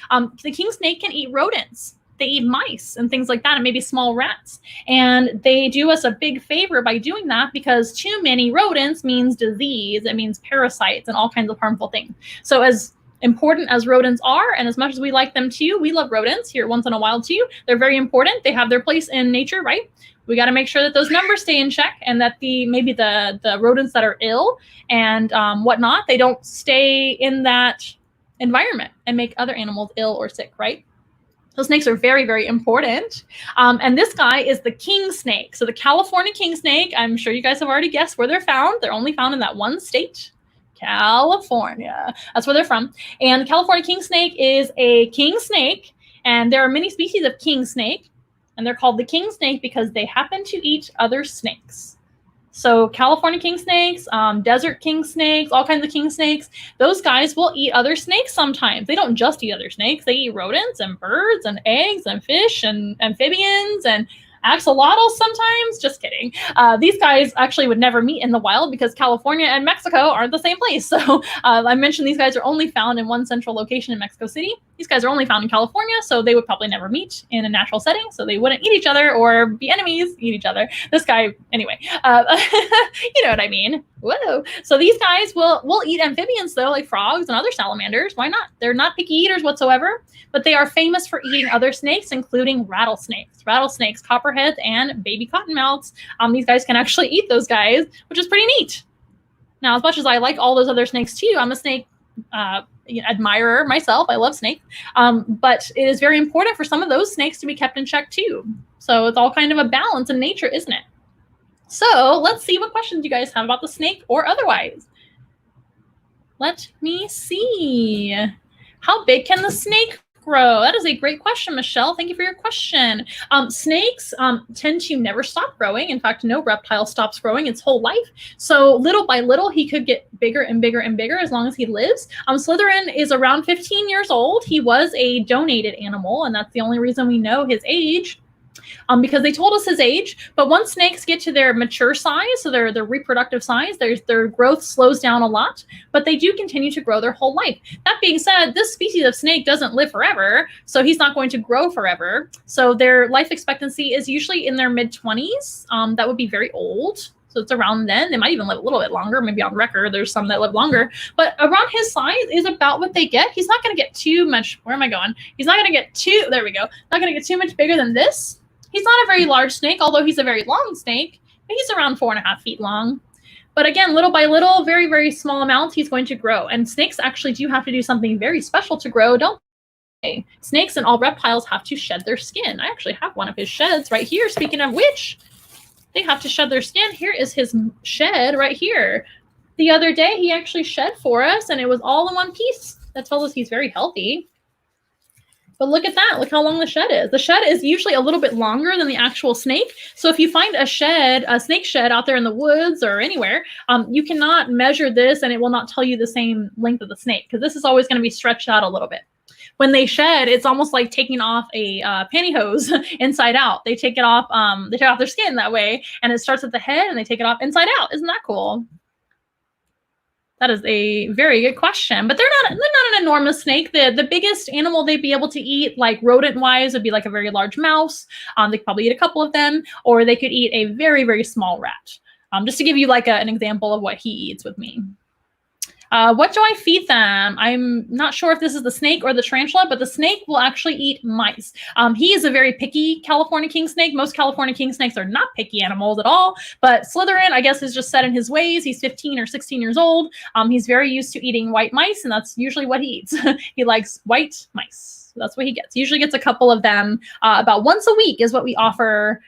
A: the king snake can eat rodents. They eat mice and things like that, and maybe small rats. And they do us a big favor by doing that because too many rodents means disease. It means parasites and all kinds of harmful things. So as important as rodents are, and as much as we like them too, we love rodents here at Once in a While too. They're very important. They have their place in nature, right? We got to make sure that those numbers stay in check and that maybe the rodents that are ill and whatnot, they don't stay in that environment and make other animals ill or sick, right? Those snakes are very, very important. And this guy is the king snake. So the California king snake, I'm sure you guys have already guessed where they're found. They're only found in that one state, California. That's where they're from. And the California king snake is a king snake. And there are many species of king snake. And they're called the king snake because they happen to eat other snakes. So California king snakes, desert king snakes, all kinds of king snakes, those guys will eat other snakes sometimes. They don't just eat other snakes. They eat rodents and birds and eggs and fish and amphibians and axolotls sometimes. Just kidding. These guys actually would never meet in the wild because California and Mexico aren't the same place. So I mentioned these guys are only found in one central location in Mexico City. These guys are only found in California, so they would probably never meet in a natural setting. So they wouldn't eat each other or be enemies, eat each other. This guy, anyway, you know what I mean? Whoa. So these guys will eat amphibians though, like frogs and other salamanders. Why not? They're not picky eaters whatsoever, but they are famous for eating other snakes, including rattlesnakes, copperheads, and baby cottonmouths. These guys can actually eat those guys, which is pretty neat. Now, as much as I like all those other snakes too, I'm a snake admirer myself. I love snakes. But it is very important for some of those snakes to be kept in check too. So it's all kind of a balance in nature, isn't it? So let's see what questions you guys have about the snake or otherwise. Let me see. How big can the snake grow? That is a great question, Michelle. Thank you for your question. Snakes tend to never stop growing. In fact, no reptile stops growing its whole life. So little by little, he could get bigger and bigger and bigger as long as he lives. Slytherin is around 15 years old. He was a donated animal, and that's the only reason we know his age. Because they told us his age, but once snakes get to their mature size, so their reproductive size, their growth slows down a lot, but they do continue to grow their whole life. That being said, this species of snake doesn't live forever, so he's not going to grow forever. So their life expectancy is usually in their mid-20s. That would be very old. So it's around then. They might even live a little bit longer. Maybe on record, there's some that live longer. But around his size is about what they get. He's not going to get too much. Where am I going? He's not going to get too, there we go. Not going to get too much bigger than this. He's not a very large snake, although he's a very long snake. But he's around 4.5 feet long. But again, little by little, very, very small amounts, he's going to grow. And snakes actually do have to do something very special to grow, don't they? Snakes and all reptiles have to shed their skin. I actually have one of his sheds right here. Speaking of which, they have to shed their skin. Here is his shed right here. The other day, he actually shed for us, and it was all in one piece. That tells us he's very healthy. But look at that. Look how long the shed is. The shed is usually a little bit longer than the actual snake. So if you find a shed, a snake shed out there in the woods or anywhere, you cannot measure this and it will not tell you the same length of the snake because this is always going to be stretched out a little bit. When they shed, it's almost like taking off a pantyhose inside out. They take it off, they take off their skin that way, and it starts at the head and they take it off inside out. Isn't that cool? That is a very good question, but they're not an enormous snake. The biggest animal they'd be able to eat, like rodent-wise, would be like a very large mouse. They could probably eat a couple of them, or they could eat a very, very small rat. Just to give you like an example of what he eats with me. What do I feed them? I'm not sure if this is the snake or the tarantula, but the snake will actually eat mice. He is a very picky California king snake. Most California king snakes are not picky animals at all, but Slytherin, I guess, is just set in his ways. He's 15 or 16 years old. He's very used to eating white mice, and that's usually what he eats. He likes white mice. That's what he gets. He usually gets a couple of them. About once a week is what we offer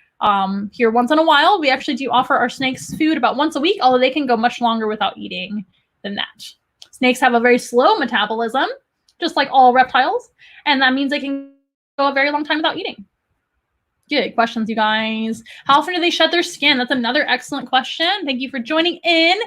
A: here once in a while. We actually do offer our snakes food about once a week, although they can go much longer without eating than that. Snakes have a very slow metabolism, just like all reptiles, and that means they can go a very long time without eating. Good questions, you guys. How often do they shed their skin? That's another excellent question. Thank you for joining in.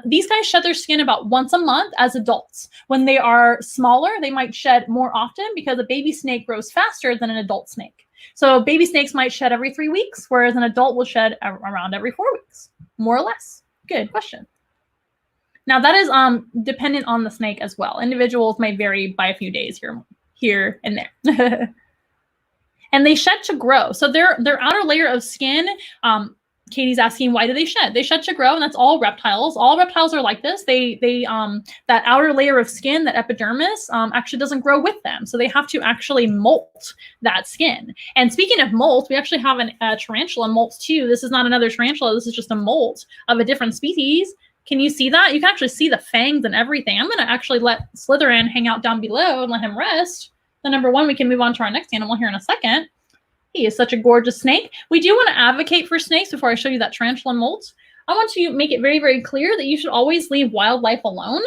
A: These guys shed their skin about once a month as adults. When they are smaller, they might shed more often because a baby snake grows faster than an adult snake. So baby snakes might shed every 3 weeks, whereas an adult will shed around every 4 weeks, more or less. Good question. Now that is dependent on the snake as well. Individuals may vary by a few days here and there. And they shed to grow. So their outer layer of skin, Katie's asking, why do they shed? They shed to grow, and that's all reptiles. All reptiles are like this. They that outer layer of skin, that epidermis, actually doesn't grow with them. So they have to actually molt that skin. And speaking of molt, we actually have a tarantula molt too. This is not another tarantula. This is just a molt of a different species. Can you see that? You can actually see the fangs and everything. I'm going to actually let Slytherin hang out down below and let him rest. So number one, we can move on to our next animal here in a second. He is such a gorgeous snake. We do want to advocate for snakes before I show you that tarantula molt. I want to make it very, very clear that you should always leave wildlife alone.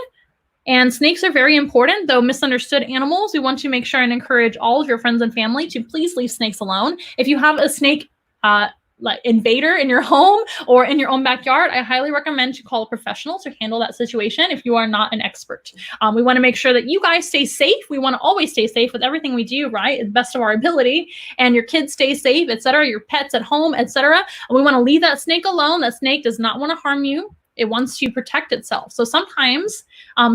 A: And snakes are very important, though misunderstood animals. We want to make sure and encourage all of your friends and family to please leave snakes alone. If you have a snake like invader in your home or in your own backyard, I highly recommend to call a professional to handle that situation if you are not an expert. We want to make sure that you guys stay safe. We want to always stay safe with everything we do, right? At the best of our ability, and your kids stay safe, etc. Your pets at home, etc. We want to leave that snake alone. That snake does not want to harm you. It wants to protect itself. So sometimes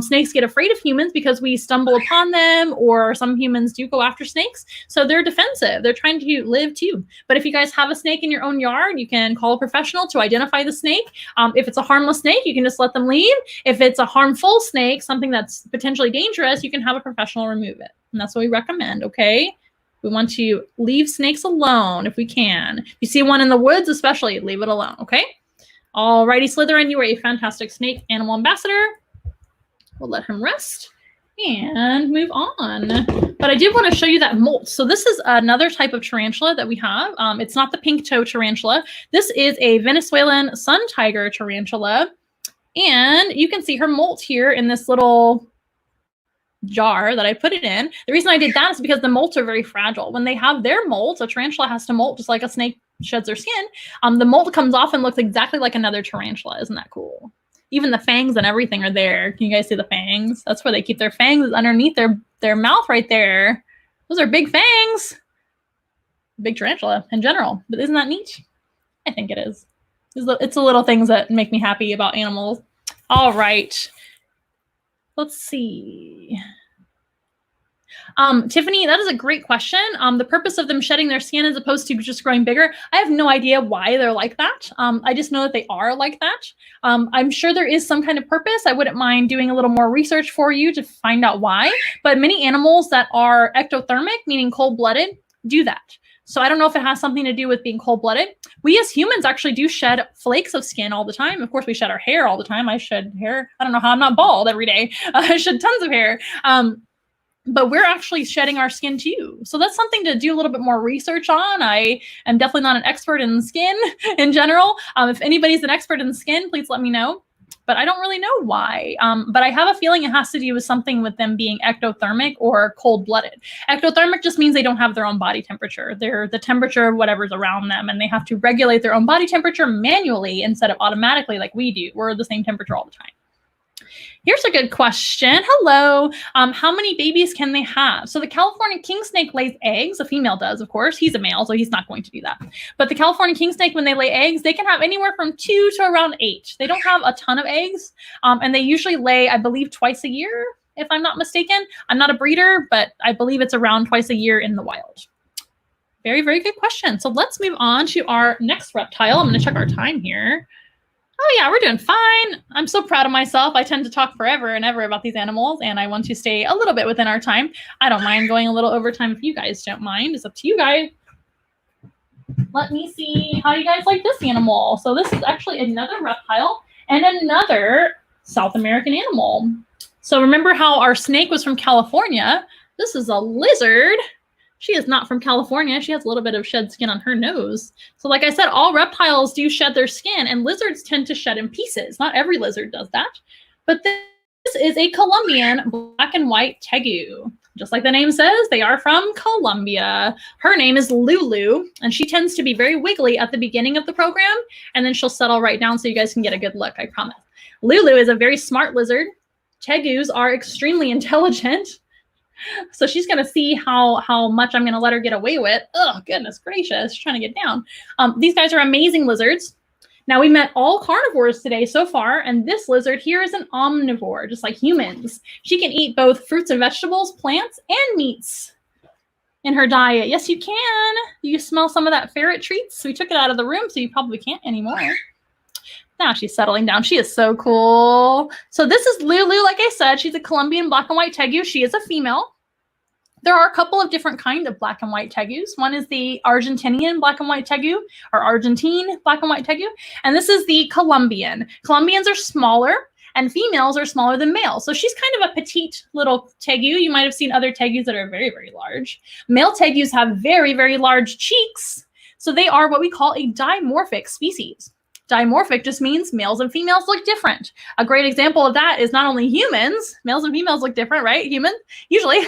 A: snakes get afraid of humans because we stumble upon them, or some humans do go after snakes. So they're defensive. They're trying to live too. But if you guys have a snake in your own yard, you can call a professional to identify the snake. If it's a harmless snake, you can just let them leave. If it's a harmful snake, something that's potentially dangerous, you can have a professional remove it. And that's what we recommend, okay? We want to leave snakes alone if we can. If you see one in the woods especially, leave it alone, okay? Alrighty, Slytherin, you are a fantastic snake animal ambassador. We'll let him rest and move on. But I did want to show you that molt. So this is another type of tarantula that we have. It's not the pink toe tarantula. This is a Venezuelan sun tiger tarantula. And you can see her molt here in this little jar that I put it in. The reason I did that is because the molts are very fragile. When they have their molts, a tarantula has to molt just like a snake sheds their skin. The molt comes off and looks exactly like another tarantula. Isn't that cool? Even the fangs and everything are there. Can you guys see the fangs? That's where they keep their fangs, underneath their mouth right there. Those are big fangs. Big tarantula in general. But isn't that neat? I think it is. It's the little things that make me happy about animals. All right. Let's see. Tiffany, that is a great question. The purpose of them shedding their skin as opposed to just growing bigger, I have no idea why they're like that. I just know that they are like that. I'm sure there is some kind of purpose. I wouldn't mind doing a little more research for you to find out why. But many animals that are ectothermic, meaning cold-blooded, do that. So I don't know if it has something to do with being cold-blooded. We as humans actually do shed flakes of skin all the time. Of course, we shed our hair all the time. I shed hair. I don't know how I'm not bald every day. I shed tons of hair. But we're actually shedding our skin too. So that's something to do a little bit more research on. I am definitely not an expert in skin in general. If anybody's an expert in skin, please let me know. But I don't really know why. But I have a feeling it has to do with something with them being ectothermic or cold-blooded. Ectothermic just means they don't have their own body temperature. They're the temperature of whatever's around them, and they have to regulate their own body temperature manually instead of automatically like we do. We're the same temperature all the time. Here's a good question. Hello. How many babies can they have? So the California king snake lays eggs. A female does, of course. He's a male, so he's not going to do that. But the California king snake, when they lay eggs, they can have anywhere from 2 to around 8. They don't have a ton of eggs, and they usually lay, I believe, twice a year, if I'm not mistaken. I'm not a breeder, but I believe it's around twice a year in the wild. Very, very good question. So let's move on to our next reptile. I'm going to check our time here. Oh yeah, we're doing fine. I'm so proud of myself. I tend to talk forever and ever about these animals, and I want to stay a little bit within our time. I don't mind going a little overtime if you guys don't mind. It's up to you guys. Let me see how you guys like this animal. So this is actually another reptile and another South American animal. So remember how our snake was from California? This is a lizard. She is not from California. She has a little bit of shed skin on her nose. So like I said, all reptiles do shed their skin, and lizards tend to shed in pieces. Not every lizard does that. But this is a Colombian black and white tegu. Just like the name says, they are from Colombia. Her name is Lulu, and she tends to be very wiggly at the beginning of the program, and then she'll settle right down so you guys can get a good look, I promise. Lulu is a very smart lizard. Tegus are extremely intelligent. So she's going to see how much I'm going to let her get away with. Oh, goodness gracious. She's trying to get down. These guys are amazing lizards. Now, we met all carnivores today so far, and this lizard here is an omnivore, just like humans. She can eat both fruits and vegetables, plants, and meats in her diet. Yes, you can. Do you smell some of that ferret treats? We took it out of the room, so you probably can't anymore. Now she's settling down. She is so cool. So this is Lulu, like I said. She's a Colombian black and white tegu. She is a female. There are a couple of different kinds of black and white tegus. One is the Argentinian black and white tegu, or Argentine black and white tegu. And this is the Colombian. Colombians are smaller, and females are smaller than males. So she's kind of a petite little tegu. You might have seen other tegus that are very, very large. Male tegus have very, very large cheeks. So they are what we call a dimorphic species. Dimorphic just means males and females look different. A great example of that is not only humans, males and females look different, right? Human, usually,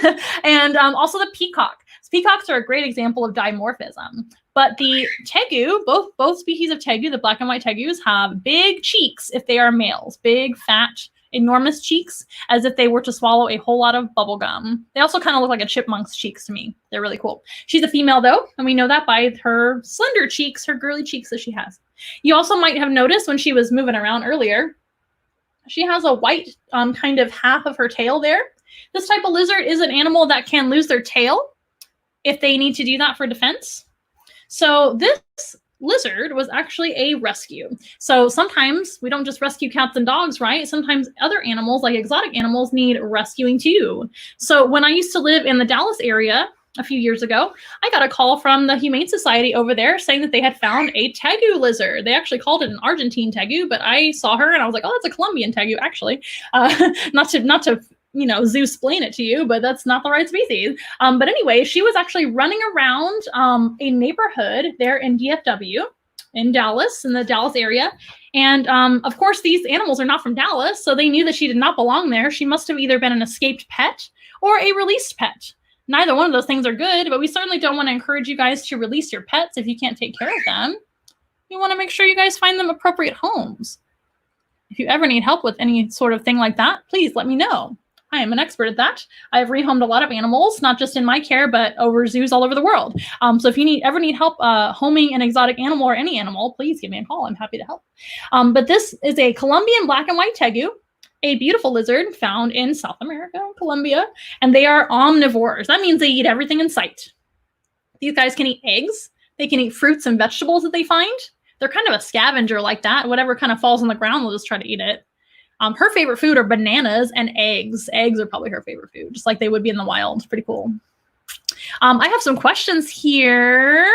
A: and also the peacock. Peacocks are a great example of dimorphism. But the tegu, both species of tegu, the black and white tegus, have big cheeks if they are males, big, fat, enormous cheeks, as if they were to swallow a whole lot of bubble gum. They also kind of look like a chipmunk's cheeks to me. They're really cool. She's a female though, and we know that by her slender cheeks, her girly cheeks that she has. You also might have noticed when she was moving around earlier, she has a white kind of half of her tail there. This type of lizard is an animal that can lose their tail if they need to do that for defense. So this lizard was actually a rescue. So sometimes we don't just rescue cats and dogs, right? Sometimes other animals, like exotic animals, need rescuing too. So when I used to live in the Dallas area a few years ago, I got a call from the Humane Society over there saying that they had found a tegu lizard. They actually called it an Argentine tegu, but I saw her and I was like, oh, that's a Colombian tegu, actually. Not to you know, Zeus-splain it to you, but that's not the right species. But anyway, she was actually running around a neighborhood there in DFW, in Dallas, in the Dallas area. And of course, these animals are not from Dallas, so they knew that she did not belong there. She must have either been an escaped pet or a released pet. Neither one of those things are good, but we certainly don't want to encourage you guys to release your pets if you can't take care of them. We want to make sure you guys find them appropriate homes. If you ever need help with any sort of thing like that, please let me know. I am an expert at that. I've rehomed a lot of animals, not just in my care, but over zoos all over the world. So if you ever need help homing an exotic animal or any animal, please give me a call. I'm happy to help. But this is a Colombian black and white tegu, a beautiful lizard found in South America, Colombia, and they are omnivores. That means they eat everything in sight. These guys can eat eggs. They can eat fruits and vegetables that they find. They're kind of a scavenger like that. Whatever kind of falls on the ground, they'll just try to eat it. Her favorite food are bananas and eggs. Eggs are probably her favorite food, just like they would be in the wild. Pretty cool. I have some questions here.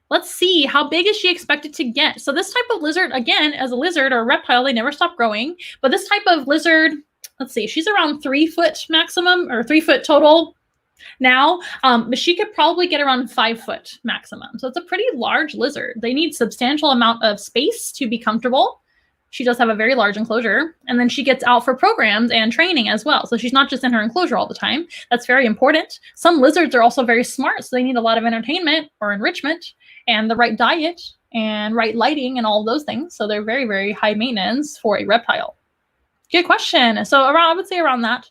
A: Let's see. How big is she expected to get? So this type of lizard, again, as a lizard or a reptile, they never stop growing. But this type of lizard, let's see, she's around 3 foot maximum, or 3 foot total now. But she could probably get around 5 foot maximum. So it's a pretty large lizard. They need substantial amount of space to be comfortable. She does have a very large enclosure, and then she gets out for programs and training as well. So she's not just in her enclosure all the time. That's very important. Some lizards are also very smart, so they need a lot of entertainment or enrichment and the right diet and right lighting and all of those things. So they're very, very high maintenance for a reptile. Good question. So around, I would say around that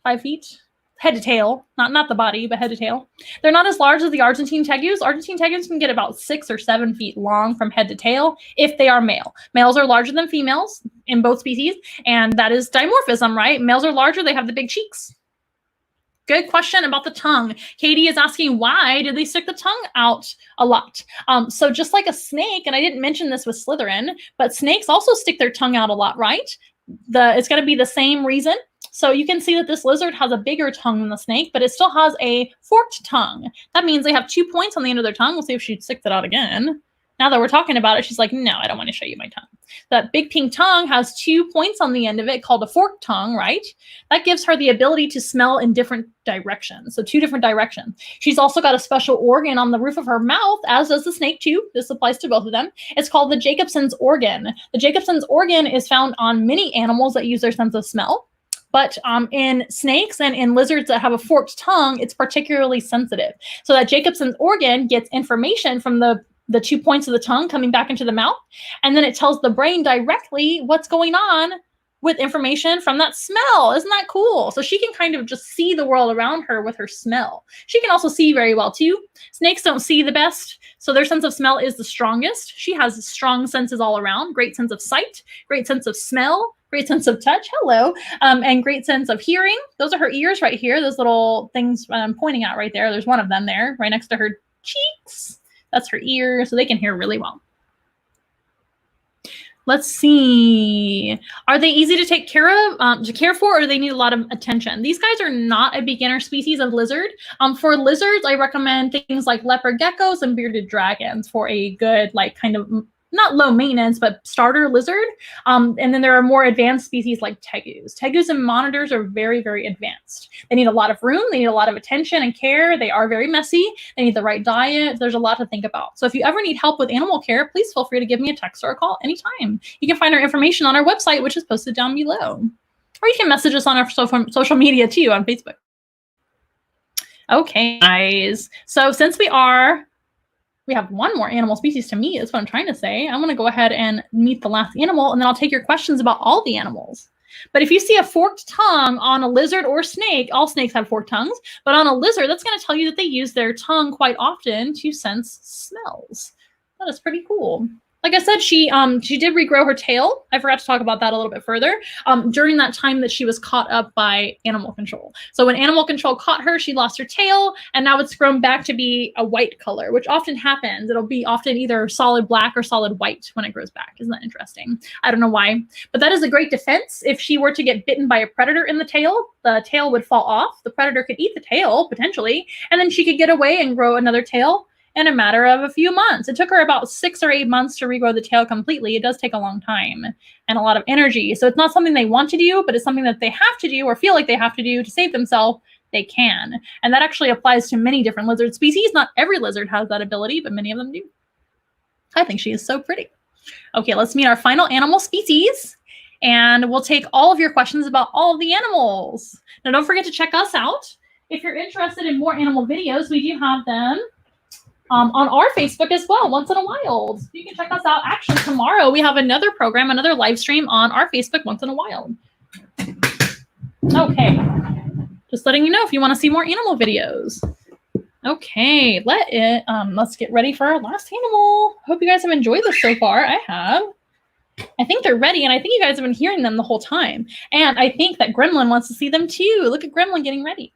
A: 5 feet. Head to tail, not the body, but head to tail. They're not as large as the Argentine tegus. Argentine tegus can get about 6 or 7 feet long from head to tail if they are male. Males are larger than females in both species, and that is dimorphism, right? Males are larger, they have the big cheeks. Good question about the tongue. Katie is asking, why did they stick the tongue out a lot? So just like a snake, and I didn't mention this with Slytherin, but snakes also stick their tongue out a lot, right? It's going to be the same reason. So you can see that this lizard has a bigger tongue than the snake, but it still has a forked tongue. That means they have 2 points on the end of their tongue. We'll see if she sticks it out again. Now that we're talking about it, she's like, no, I don't want to show you my tongue. That big pink tongue has 2 points on the end of it called a forked tongue, right? That gives her the ability to smell in different directions. So 2 different directions. She's also got a special organ on the roof of her mouth, as does the snake too. This applies to both of them. It's called the Jacobson's organ. The Jacobson's organ is found on many animals that use their sense of smell. But in snakes and in lizards that have a forked tongue, it's particularly sensitive. So that Jacobson's organ gets information from the 2 points of the tongue coming back into the mouth, and then it tells the brain directly what's going on with information from that smell. Isn't that cool? So she can kind of just see the world around her with her smell. She can also see very well too. Snakes don't see the best, so their sense of smell is the strongest. She has strong senses all around, great sense of sight, great sense of smell, great sense of touch, hello, and great sense of hearing. Those are her ears right here, those little things I'm pointing at right there. There's one of them there, right next to her cheeks. That's her ear, so they can hear really well. Let's see. Are they easy to take care of, to care for, or do they need a lot of attention? These guys are not a beginner species of lizard. For lizards, I recommend things like leopard geckos and bearded dragons for a good, like, kind of not low maintenance, but starter lizard. And then there are more advanced species like tegus. Tegus and monitors are very, very advanced. They need a lot of room. They need a lot of attention and care. They are very messy. They need the right diet. There's a lot to think about. So if you ever need help with animal care, please feel free to give me a text or a call anytime. You can find our information on our website, which is posted down below. Or you can message us on our social media too, on Facebook. Okay, guys. So since we have one more animal species to meet, is what I'm trying to say. I'm going to go ahead and meet the last animal, and then I'll take your questions about all the animals. But if you see a forked tongue on a lizard or snake, all snakes have forked tongues, but on a lizard, that's going to tell you that they use their tongue quite often to sense smells. That is pretty cool. Like I said, she did regrow her tail. I forgot to talk about that a little bit further. During that time that she was caught up by animal control. So when animal control caught her, she lost her tail, and now it's grown back to be a white color, which often happens. It'll be often either solid black or solid white when it grows back. Isn't that interesting? I don't know why, but that is a great defense. If she were to get bitten by a predator in the tail would fall off. The predator could eat the tail potentially, and then she could get away and grow another tail in a matter of a few months. It took her about 6 or 8 months to regrow the tail completely. It does take a long time and a lot of energy. So it's not something they want to do, but it's something that they have to do or feel like they have to do to save themselves. They can. And that actually applies to many different lizard species. Not every lizard has that ability, but many of them do. I think she is so pretty. Okay, let's meet our final animal species, and we'll take all of your questions about all of the animals. Now, don't forget to check us out. If you're interested in more animal videos, we do have them on our Facebook as well, Once in a Wild. You can check us out. Actually, tomorrow we have another program, another live stream on our Facebook, Once in a Wild. Okay, just letting you know if you want to see more animal videos. Okay, let's get ready for our last animal. Hope you guys have enjoyed this so far. I have. I think they're ready, and I think you guys have been hearing them the whole time. And I think that Gremlin wants to see them too. Look at Gremlin getting ready.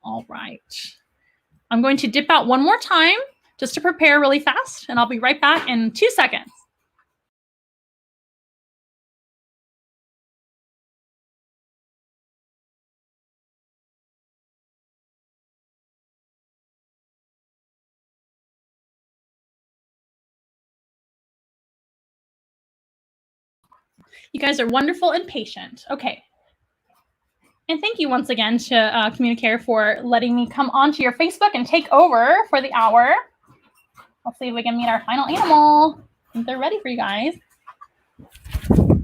A: All right. I'm going to dip out one more time just to prepare really fast, and I'll be right back in 2 seconds. You guys are wonderful and patient. Okay. And thank you once again to CommuniCare for letting me come onto your Facebook and take over for the hour. Let's see if we can meet our final animal. I think they're ready for you guys.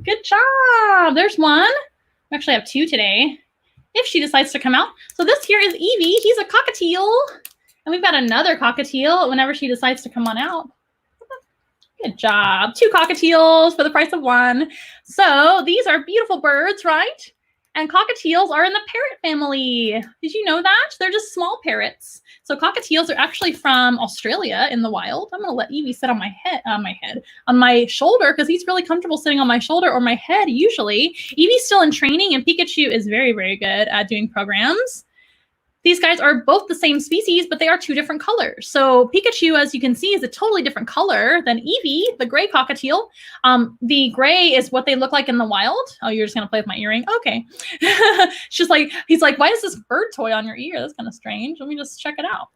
A: Good job. There's one. We actually have two today, if she decides to come out. So this here is Evie. He's a cockatiel. And we've got another cockatiel whenever she decides to come on out. Good job. 2 cockatiels for the price of 1. So these are beautiful birds, right? And cockatiels are in the parrot family. Did you know that? They're just small parrots. So cockatiels are actually from Australia in the wild. I'm gonna let Evie sit on my shoulder, because he's really comfortable sitting on my shoulder or my head usually. Evie's still in training, and Pikachu is very, very good at doing programs. These guys are both the same species, but they are 2 different colors. So Pikachu, as you can see, is a totally different color than Evie, the gray cockatiel. The gray is what they look like in the wild. Oh, you're just gonna play with my earring? Okay. He's like, why is this bird toy on your ear? That's kind of strange. Let me just check it out.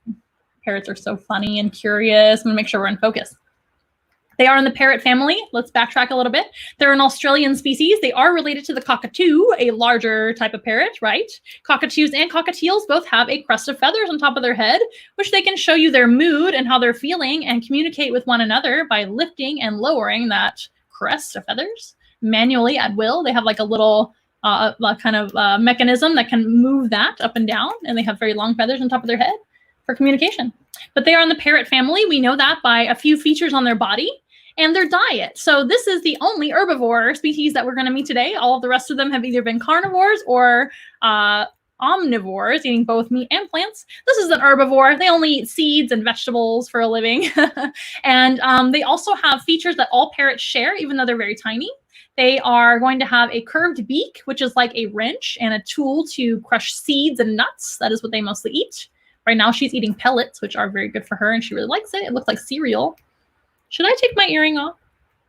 A: Parrots are so funny and curious. I'm gonna make sure we're in focus. They are in the parrot family. Let's backtrack a little bit. They're an Australian species. They are related to the cockatoo, a larger type of parrot, right? Cockatoos and cockatiels both have a crest of feathers on top of their head, which they can show you their mood and how they're feeling and communicate with one another by lifting and lowering that crest of feathers manually at will. They have like a little mechanism that can move that up and down, and they have very long feathers on top of their head for communication. But they are in the parrot family. We know that by a few features on their body and their diet. So this is the only herbivore species that we're going to meet today. All of the rest of them have either been carnivores or omnivores, eating both meat and plants. This is an herbivore. They only eat seeds and vegetables for a living. And they also have features that all parrots share, even though they're very tiny. They are going to have a curved beak, which is like a wrench and a tool to crush seeds and nuts. That is what they mostly eat. Right now she's eating pellets, which are very good for her, and she really likes it. It looks like cereal. Should I take my earring off?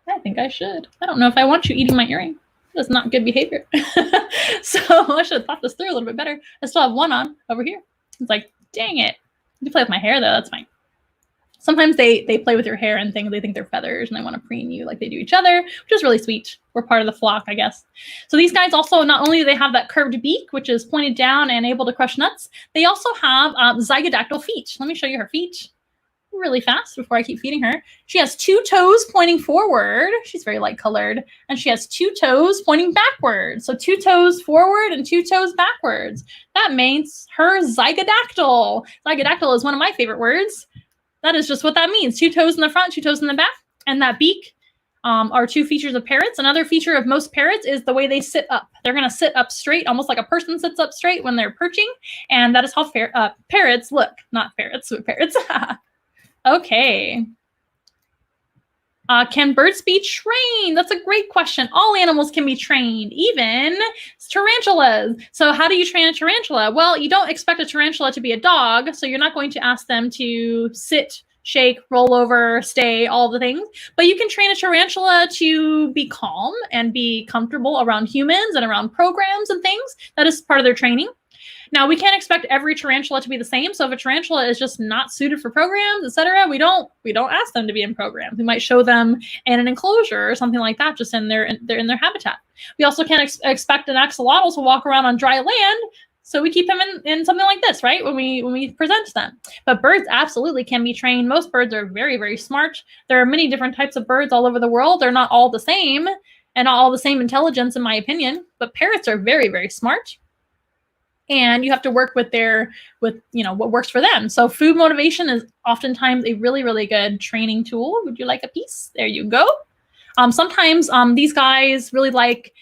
A: I think I should. I don't know if I want you eating my earring. That's not good behavior. So I should have thought this through a little bit better. I still have one on over here. It's like, dang it. You can play with my hair though, that's fine. Sometimes they play with your hair and things. They think they're feathers and they want to preen you like they do each other, which is really sweet. We're part of the flock, I guess. So these guys also, not only do they have that curved beak, which is pointed down and able to crush nuts, they also have zygodactyl feet. Let me show you her feet really fast before I keep feeding her. She has 2 toes pointing forward. She's very light colored. And she has 2 toes pointing backwards. So 2 toes forward and 2 toes backwards. That means her zygodactyl. Zygodactyl is one of my favorite words. That is just what that means. 2 toes in the front, 2 toes in the back. And that beak are 2 features of parrots. Another feature of most parrots is the way they sit up. They're going to sit up straight, almost like a person sits up straight when they're perching. And that is how parrots look. Not ferrets, but parrots. Okay. Can birds be trained? That's a great question. All animals can be trained, even tarantulas. So how do you train a tarantula? Well, you don't expect a tarantula to be a dog, so you're not going to ask them to sit, shake, roll over, stay, all the things. But you can train a tarantula to be calm and be comfortable around humans and around programs and things. That is part of their training. Now, we can't expect every tarantula to be the same. So if a tarantula is just not suited for programs, etc., we don't ask them to be in programs. We might show them in an enclosure or something like that, just in their habitat. We also can't expect an axolotl to walk around on dry land. So we keep him in something like this, right? When we present them. But birds absolutely can be trained. Most birds are very, very smart. There are many different types of birds all over the world. They're not all the same and not all the same intelligence, in my opinion. But parrots are very, very smart. And you have to work with what works for them. So food motivation is oftentimes a really, really good training tool. Would you like a piece? There you go. Sometimes these guys really like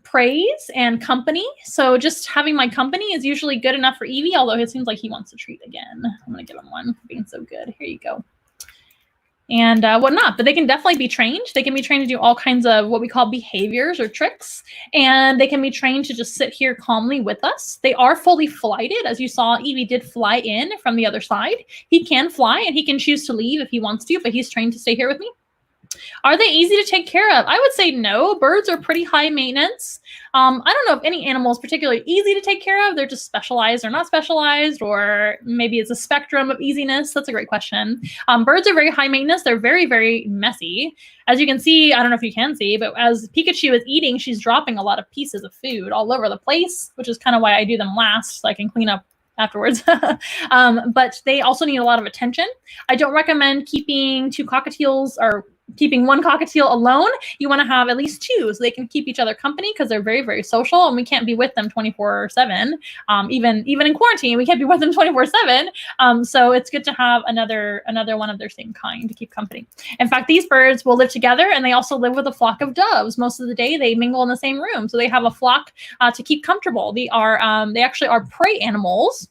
A: praise and company. So just having my company is usually good enough for Evie, although it seems like he wants a treat again. I'm going to give him one for being so good. Here you go. And whatnot, but they can definitely be trained. They can be trained to do all kinds of what we call behaviors or tricks, and they can be trained to just sit here calmly with us. They are fully flighted. As you saw, Evie did fly in from the other side. He can fly, and he can choose to leave if he wants to, but he's trained to stay here with me. Are they easy to take care of? I would say no. Birds are pretty high maintenance. I don't know if any animal is particularly easy to take care of. They're just specialized or not specialized, or maybe it's a spectrum of easiness. That's a great question. Birds are very high maintenance. They're very, very messy. As you can see, I don't know if you can see, but as Pikachu is eating, she's dropping a lot of pieces of food all over the place, which is kind of why I do them last, so I can clean up afterwards. But they also need a lot of attention. I don't recommend keeping two cockatiels or keeping one cockatiel alone. You want to have at least two so they can keep each other company, because they're very, very social, and we can't be with them 24/7. Even in quarantine, we can't be with them 24/7. So it's good to have another one of their same kind to keep company. In fact, these birds will live together, and they also live with a flock of doves. Most of the day, they mingle in the same room, so they have a flock to keep comfortable. They actually are prey animals.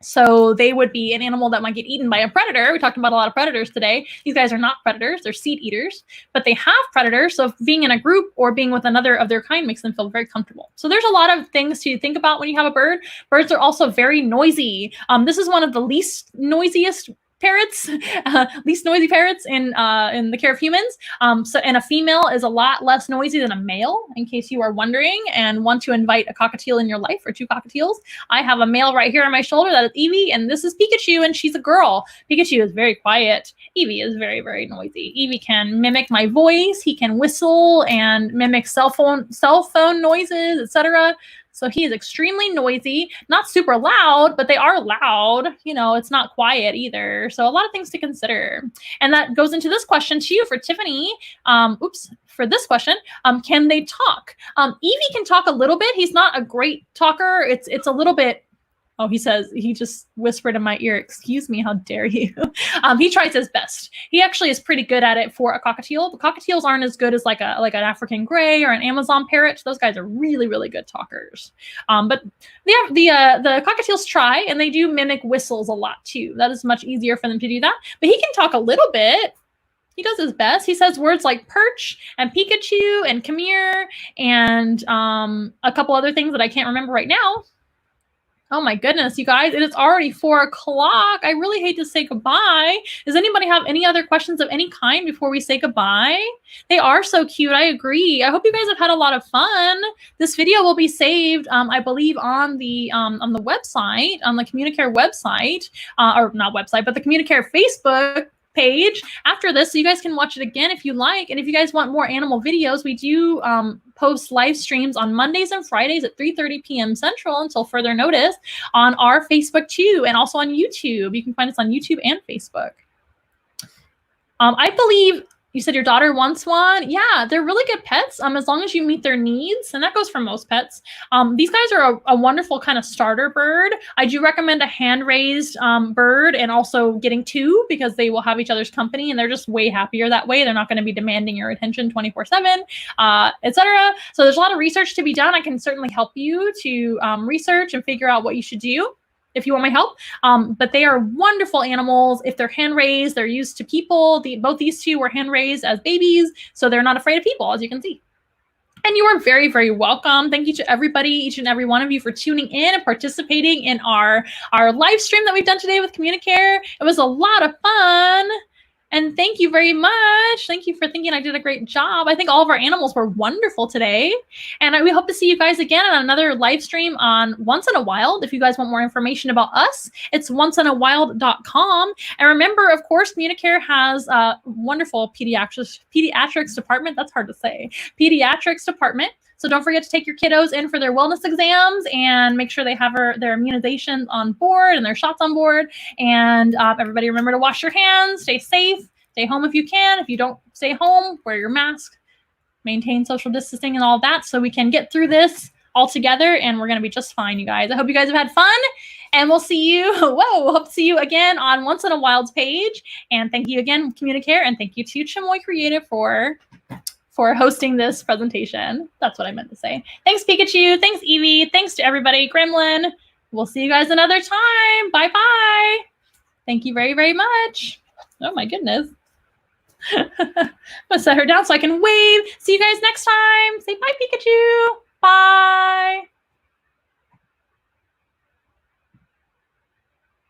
A: So they would be an animal that might get eaten by a predator. We talked about a lot of predators today. These guys are not predators. They're seed eaters, but they have predators. So being in a group or being with another of their kind makes them feel very comfortable. So there's a lot of things to think about when you have a bird. Birds are also very noisy. This is one of the least noisiest parrots, least noisy parrots in the care of humans. And a female is a lot less noisy than a male, in case you are wondering and want to invite a cockatiel in your life, or two cockatiels. I have a male right here on my shoulder. That is Evie, and this is Pikachu, and she's a girl. Pikachu is very quiet. Evie is very, very noisy. Evie can mimic my voice. He can whistle and mimic cell phone noises, etc. So he is extremely noisy, not super loud, but they are loud. It's not quiet either. So a lot of things to consider. And that goes into this question to you for Tiffany. For this question, can they talk? Evie can talk a little bit. He's not a great talker. It's a little bit. Oh, he just whispered in my ear, "Excuse me, how dare you?" He tries his best. He actually is pretty good at it for a cockatiel. The cockatiels aren't as good as like an African gray or an Amazon parrot. Those guys are really, really good talkers. But the cockatiels try, and they do mimic whistles a lot too. That is much easier for them to do that. But he can talk a little bit. He does his best. He says words like perch and Pikachu and come here and a couple other things that I can't remember right now. Oh my goodness, you guys, it is already 4 o'clock. I really hate to say goodbye. Does anybody have any other questions of any kind before we say goodbye? They are so cute. I agree. I hope you guys have had a lot of fun. This video will be saved, I believe, on the website, on the CommuniCare website, or not website, but the CommuniCare Facebook page after this, so you guys can watch it again if you like. And if you guys want more animal videos, we do post live streams on Mondays and Fridays at 3:30 p.m. Central until further notice on our Facebook too, and also on YouTube. You can find us on YouTube and Facebook. I believe you said your daughter wants one. Yeah, they're really good pets, as long as you meet their needs, and that goes for most pets. These guys are a wonderful kind of starter bird. I do recommend a hand-raised bird, and also getting 2, because they will have each other's company, and they're just way happier that way. They're not going to be demanding your attention 24/7, etc. So there's a lot of research to be done. I can certainly help you to research and figure out what you should do if you want my help. But they are wonderful animals. If they're hand-raised, they're used to people. Both these two were hand-raised as babies, so they're not afraid of people, as you can see. And you are very, very welcome. Thank you to everybody, each and every one of you, for tuning in and participating in our live stream that we've done today with CommuniCare. It was a lot of fun. And thank you very much. Thank you for thinking I did a great job. I think all of our animals were wonderful today. And we hope to see you guys again on another live stream on Once in a Wild. If you guys want more information about us, it's onceinawild.com. And remember, of course, CommuniCare has a wonderful pediatrics department. That's hard to say. Pediatrics department. So don't forget to take your kiddos in for their wellness exams and make sure they have their immunizations on board and their shots on board. And everybody remember to wash your hands, stay safe, stay home if you can. If you don't stay home, wear your mask, maintain social distancing and all that so we can get through this all together, and we're going to be just fine, you guys. I hope you guys have had fun, and we'll see you, hope to see you again on Once in a Wild's page. And thank you again, CommuniCare, and thank you to Chamoy Creative for hosting this presentation. That's what I meant to say. Thanks, Pikachu. Thanks, Evie. Thanks to everybody. Gremlin. We'll see you guys another time. Bye-bye. Thank you very, very much. Oh, my goodness. I'm going to set her down so I can wave. See you guys next time. Say bye, Pikachu. Bye.